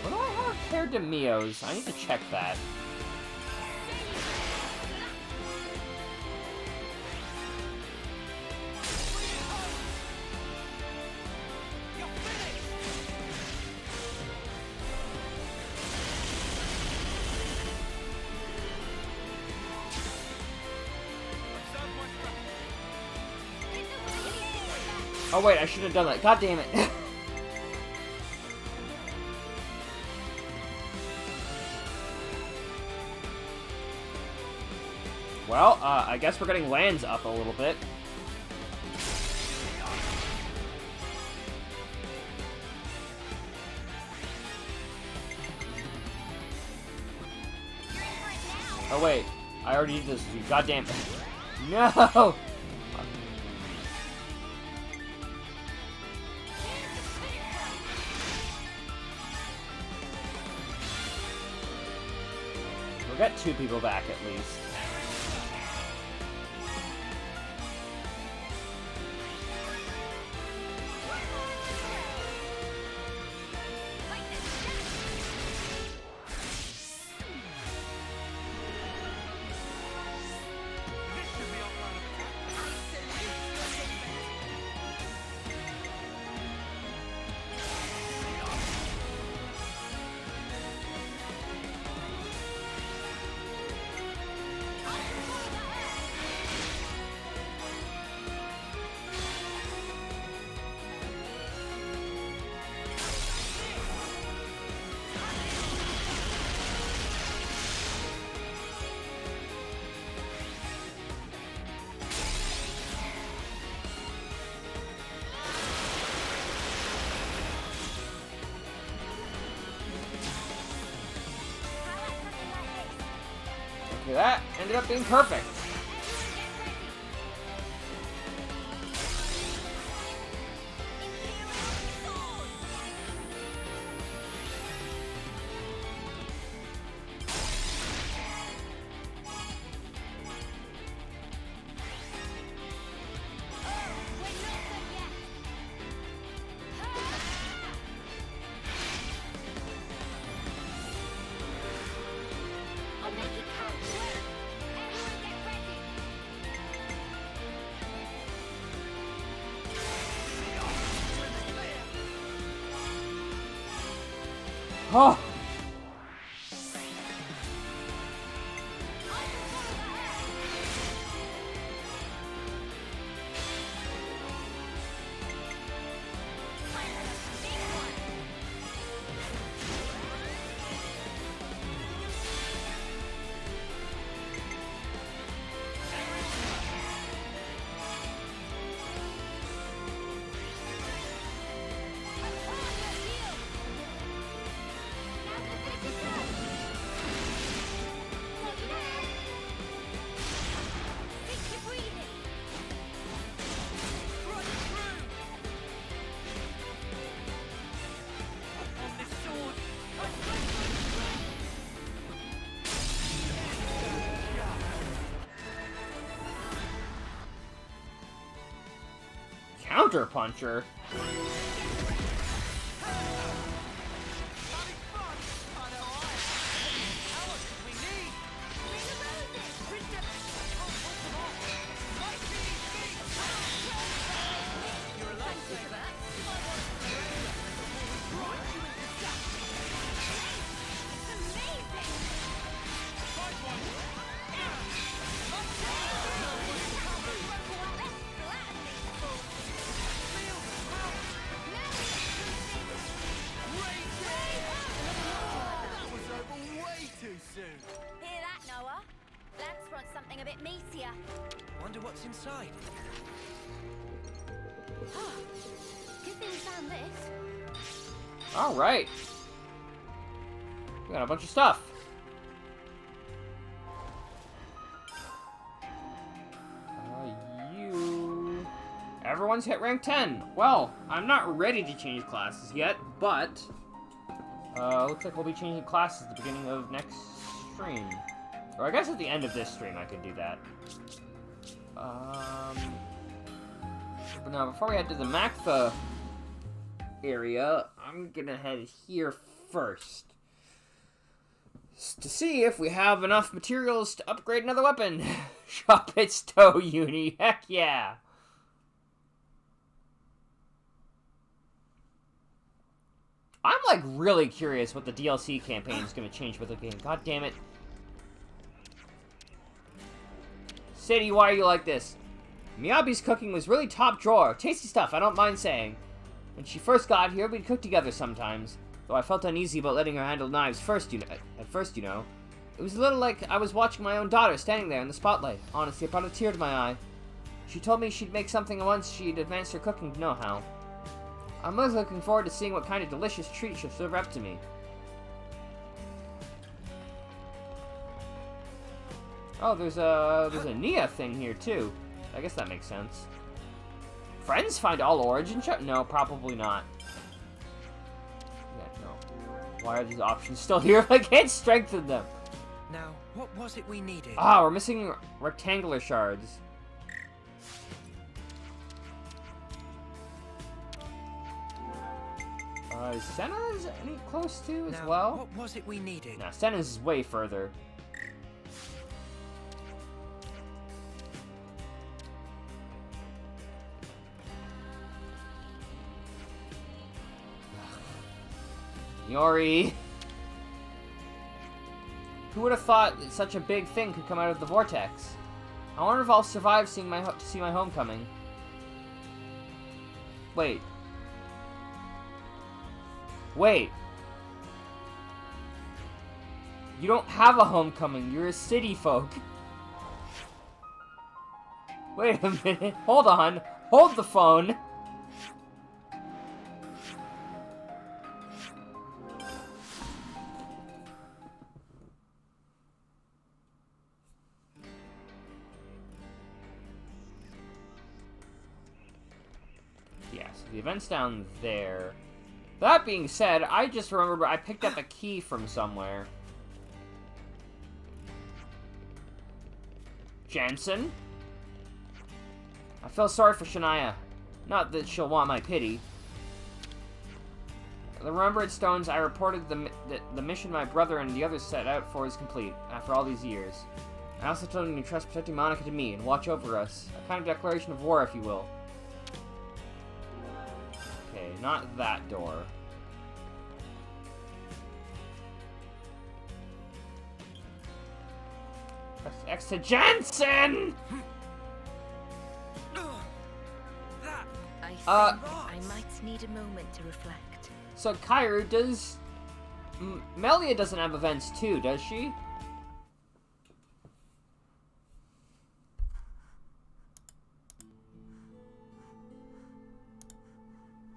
What do I have paired to Mio's? I need to check that. Oh wait, I should have done that. God damn it. Well, I guess we're getting lands up a little bit. Oh wait, I already did this. God damn it. No! We'll get 2 people back at least. Okay, that ended up being perfect. Oh! Counter puncher. Hear that, Noah? Lance wants something a bit meatier. Wonder what's inside. Good thing we found this. Alright. We got a bunch of stuff. You everyone's hit rank 10. Well, I'm not ready to change classes yet, but looks like we'll be changing classes at the beginning of next stream. Or I guess at the end of this stream I could do that. But now, before we head to the Mactha area, I'm gonna head here first. To see if we have enough materials to upgrade another weapon. Shop its toe, Uni. Heck yeah. I'm, like, really curious what the DLC campaign is going to change with the game. God damn it. Sadie, why are you like this? Miyabi's cooking was really top drawer. Tasty stuff, I don't mind saying. When she first got here, we'd cook together sometimes. Though I felt uneasy about letting her handle knives at first, you know. It was a little like I was watching my own daughter standing there in the spotlight. Honestly, it brought a tear to my eye. She told me she'd make something once she'd advanced her cooking know-how. I'm really looking forward to seeing what kind of delicious treat she'll serve up to me. Oh, there's a Nia thing here too. I guess that makes sense. Friends find all origin show? No, probably not. Yeah, no. Why are these options still here if I can't strengthen them? Now, what was it we needed? Ah, we're missing rectangular shards. Is Senna's any close to as well? What was it we needed? Nah, Senna's is way further. Yori! Who would have thought that such a big thing could come out of the vortex? I wonder if I'll survive seeing to see my homecoming. Wait. Wait. You don't have a homecoming. You're a city folk. Wait a minute. Hold on. Hold the phone. Yeah, so the event's down there. That being said, I just remembered I picked up a key from somewhere. Jensen? I feel sorry for Shania. Not that she'll want my pity. The Remembrance Stones, I reported the mission my brother and the others set out for is complete, after all these years. I also told him to trust protecting Monica to me and watch over us. A kind of declaration of war, if you will. Okay, not that door. Press X to Jensen! I think I might need a moment to reflect. So, Kairu, does... Melia doesn't have events too, does she?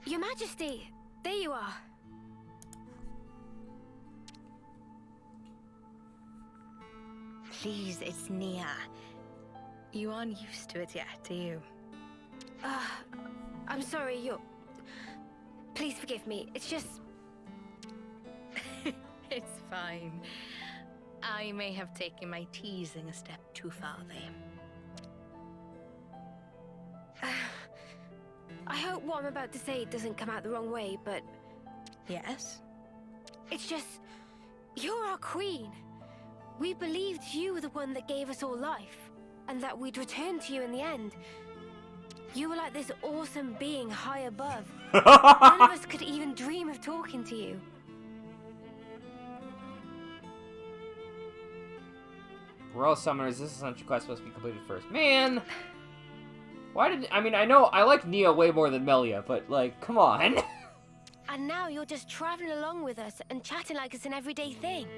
Your Majesty, there you are. Please, it's Nia. You aren't used to it yet, are you? I'm sorry, you're... Please forgive me, it's just... It's fine. I may have taken my teasing a step too far there. I hope what I'm about to say doesn't come out the wrong way, but... Yes? It's just... You're our queen. We believed you were the one that gave us all life, and that we'd return to you in the end. You were like this awesome being high above. None of us could even dream of talking to you. Royal Summoners, this essential quest must be completed first. Man! Why did... I mean, I know I like Nia way more than Melia, but, like, come on. And now you're just traveling along with us and chatting like it's an everyday thing.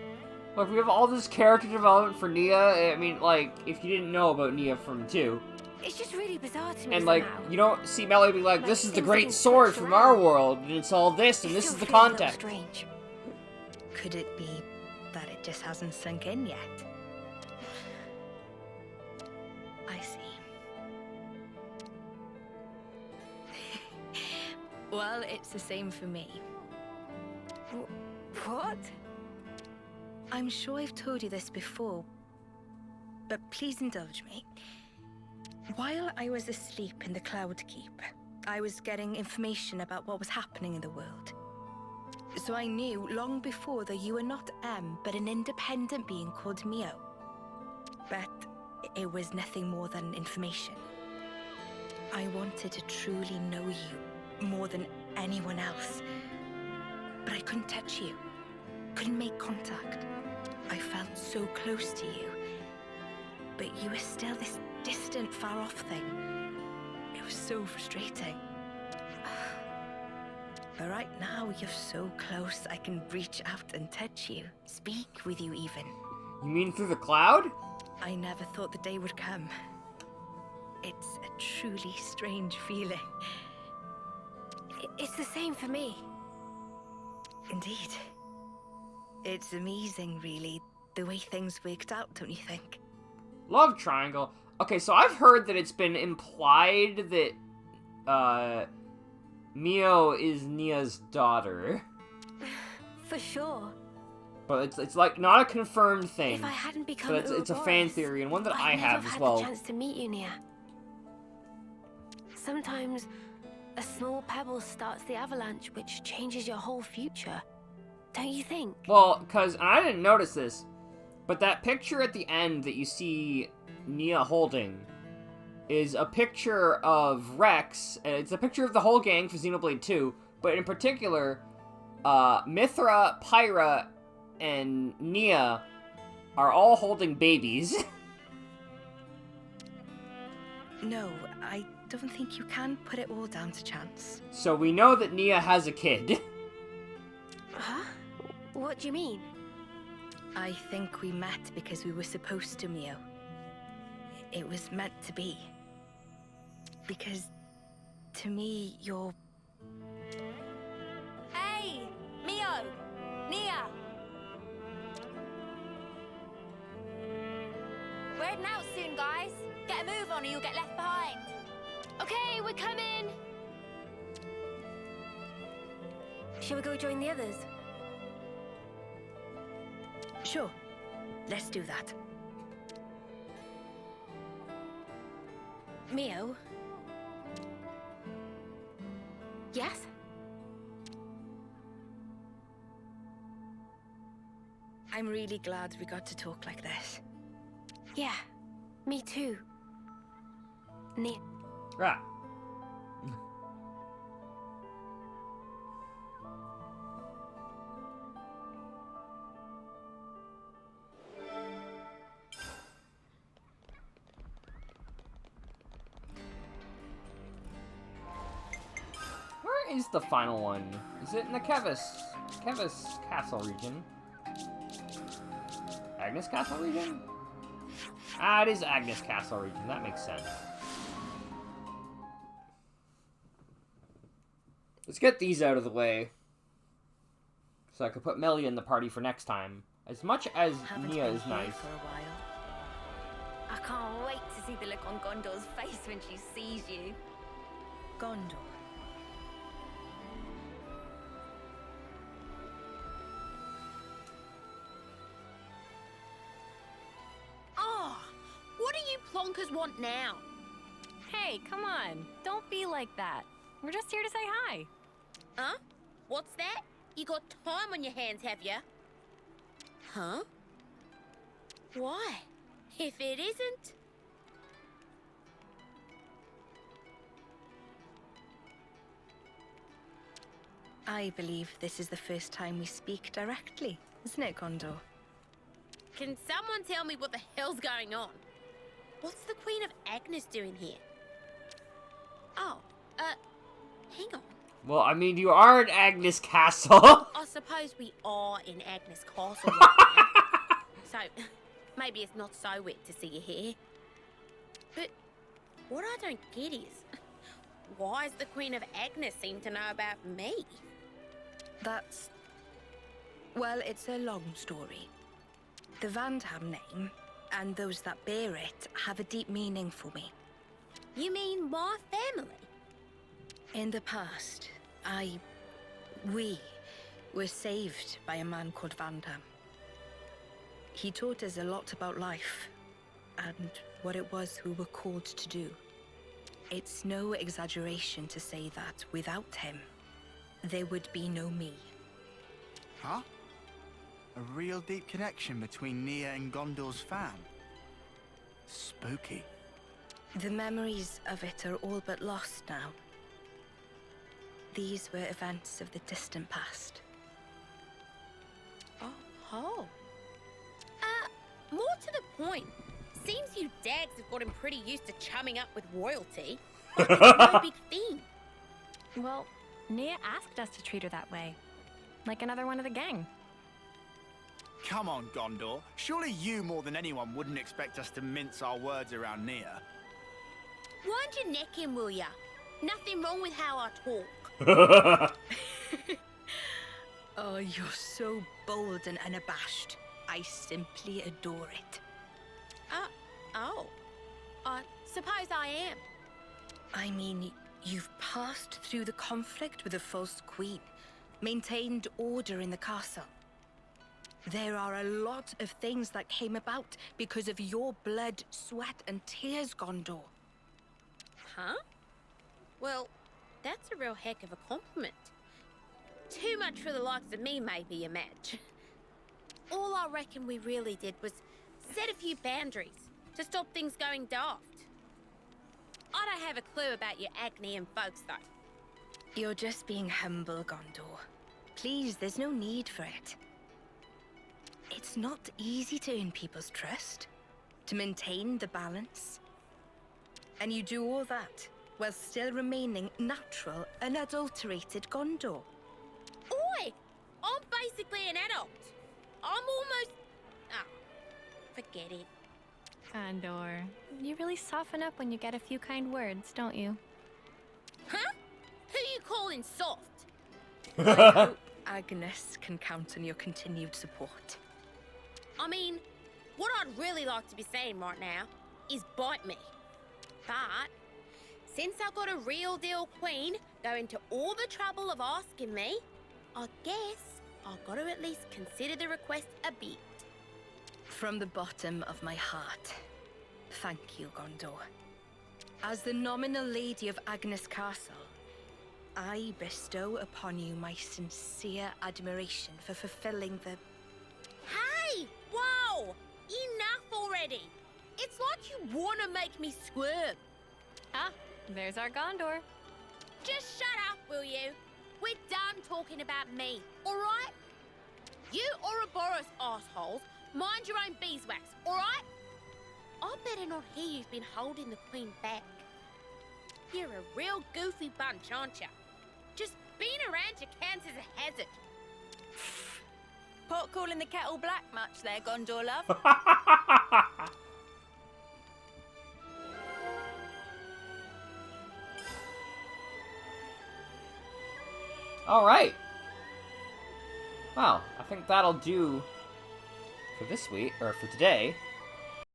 Look, we have all this character development for Nia. I mean, like, if you didn't know about Nia from 2. It's just really bizarre to me And, like, somehow. you don't see Melia be like, this is the great things sword switched from around. our world, and it's all this, and It this still is the feels a little context. strange. Could it be that it just hasn't sunk in yet? I see. Well, it's the same for me. What? I'm sure I've told you this before, but please indulge me. While I was asleep in the Cloud Keep, I was getting information about what was happening in the world. So I knew long before that you were not M, but an independent being called Mio. But it was nothing more than information. I wanted to truly know you more than anyone else. But I couldn't touch you, couldn't make contact. I felt so close to you, but you were still this distant, far-off thing. It was so frustrating. But right now, you're so close, I can reach out and touch you, speak with you even. You mean through the cloud? I never thought the day would come. It's a truly strange feeling. It's the same for me. Indeed. It's amazing, really, the way things worked out, don't you think? Love triangle. Okay, so I've heard that it's been implied that, Mio is Nia's daughter. For sure. But it's like not a confirmed thing. If I hadn't become But it's a fan theory, and one that I have as I'd well. never had the chance to meet you, Nia. Sometimes a small pebble starts the avalanche, which changes your whole future. Don't you think? Well, because I didn't notice this, but that picture at the end that you see Nia holding is a picture of Rex, and it's a picture of the whole gang for Xenoblade 2, but in particular, Mithra, Pyra, and Nia are all holding babies. No, I don't think you can put it all down to chance. So we know that Nia has a kid. Huh? What do you mean? I think we met because we were supposed to, Mio. It was meant to be. Because, to me, you're... Hey! Mio! Nia! We're heading out soon, guys. Get a move on or you'll get left behind. Okay, we're coming! Shall we go join the others? Sure. Let's do that. Mio? Yes? I'm really glad we got to talk like this. Yeah, me too. Nia. Right. Where is the final one? Is it in the Kevis Castle region? Agnes Castle region? Ah, it is Agnes Castle region. That makes sense. Let's get these out of the way, so I can put Melly in the party for next time. As much as Haven't Nia been is here nice. for a while. I can't wait to see the look on Gondor's face when she sees you. Gondor. Oh, what do you plonkers want now? Hey, come on. Don't be like that. We're just here to say hi. Huh? What's that? You got time on your hands, have ya? Huh? Why? If it isn't... I believe this is the first time we speak directly, isn't it, Gondor? Can someone tell me what the hell's going on? What's the Queen of Agnes doing here? Oh, hang on. Well, I mean, you are in Agnes Castle. I suppose we are in Agnes Castle right now. So, maybe it's not so weird to see you here. But what I don't get is, why does the Queen of Agnes seem to know about me? That's... well, it's a long story. The Vandham name, and those that bear it, have a deep meaning for me. You mean my family? In the past, We were saved by a man called Vandam. He taught us a lot about life and what it was we were called to do. It's no exaggeration to say that without him, there would be no me. Huh? A real deep connection between Nia and Gondor's fam. Spooky. The memories of it are all but lost now. These were events of the distant past. Oh. More to the point. Seems you dags have gotten pretty used to chumming up with royalty. Like it's no big thing. Well, Nia asked us to treat her that way. Like another one of the gang. Come on, Gondor. Surely you more than anyone wouldn't expect us to mince our words around Nia. Wind your neck in, will ya? Nothing wrong with how I talk. Oh, you're so bold and unabashed. I simply adore it. I suppose I am. I mean, you've passed through the conflict with the false queen, maintained order in the castle. There are a lot of things that came about because of your blood, sweat, and tears, Gondor. Huh? Well, that's a real heck of a compliment. Too much for the likes of me, maybe, you match. All I reckon we really did was set a few boundaries to stop things going daft. I don't have a clue about your Agnian folks, though. You're just being humble, Gondor. Please, there's no need for it. It's not easy to earn people's trust, to maintain the balance. And you do all that while still remaining natural, unadulterated Gondor. Oi! I'm basically an adult. I'm almost... forget it. Gondor, you really soften up when you get a few kind words, don't you? Huh? Who you calling soft? I hope Agnes can count on your continued support. I mean, what I'd really like to be saying right now is bite me. But since I've got a real deal queen going to all the trouble of asking me, I guess I've got to at least consider the request a bit. From the bottom of my heart, thank you, Gondor. As the nominal lady of Agnes Castle, I bestow upon you my sincere admiration for fulfilling the... Hey! Whoa! Enough already! It's like you want to make me squirm. Ah, there's our Gondor. Just shut up, will you? We're done talking about me, alright? You Ouroboros assholes, mind your own beeswax, alright? I better not hear you've been holding the Queen back. You're a real goofy bunch, aren't you? Just being around you counts as a hazard. Pot calling the kettle black much there, Gondor love? Alright. Well, I think that'll do for this week, or for today.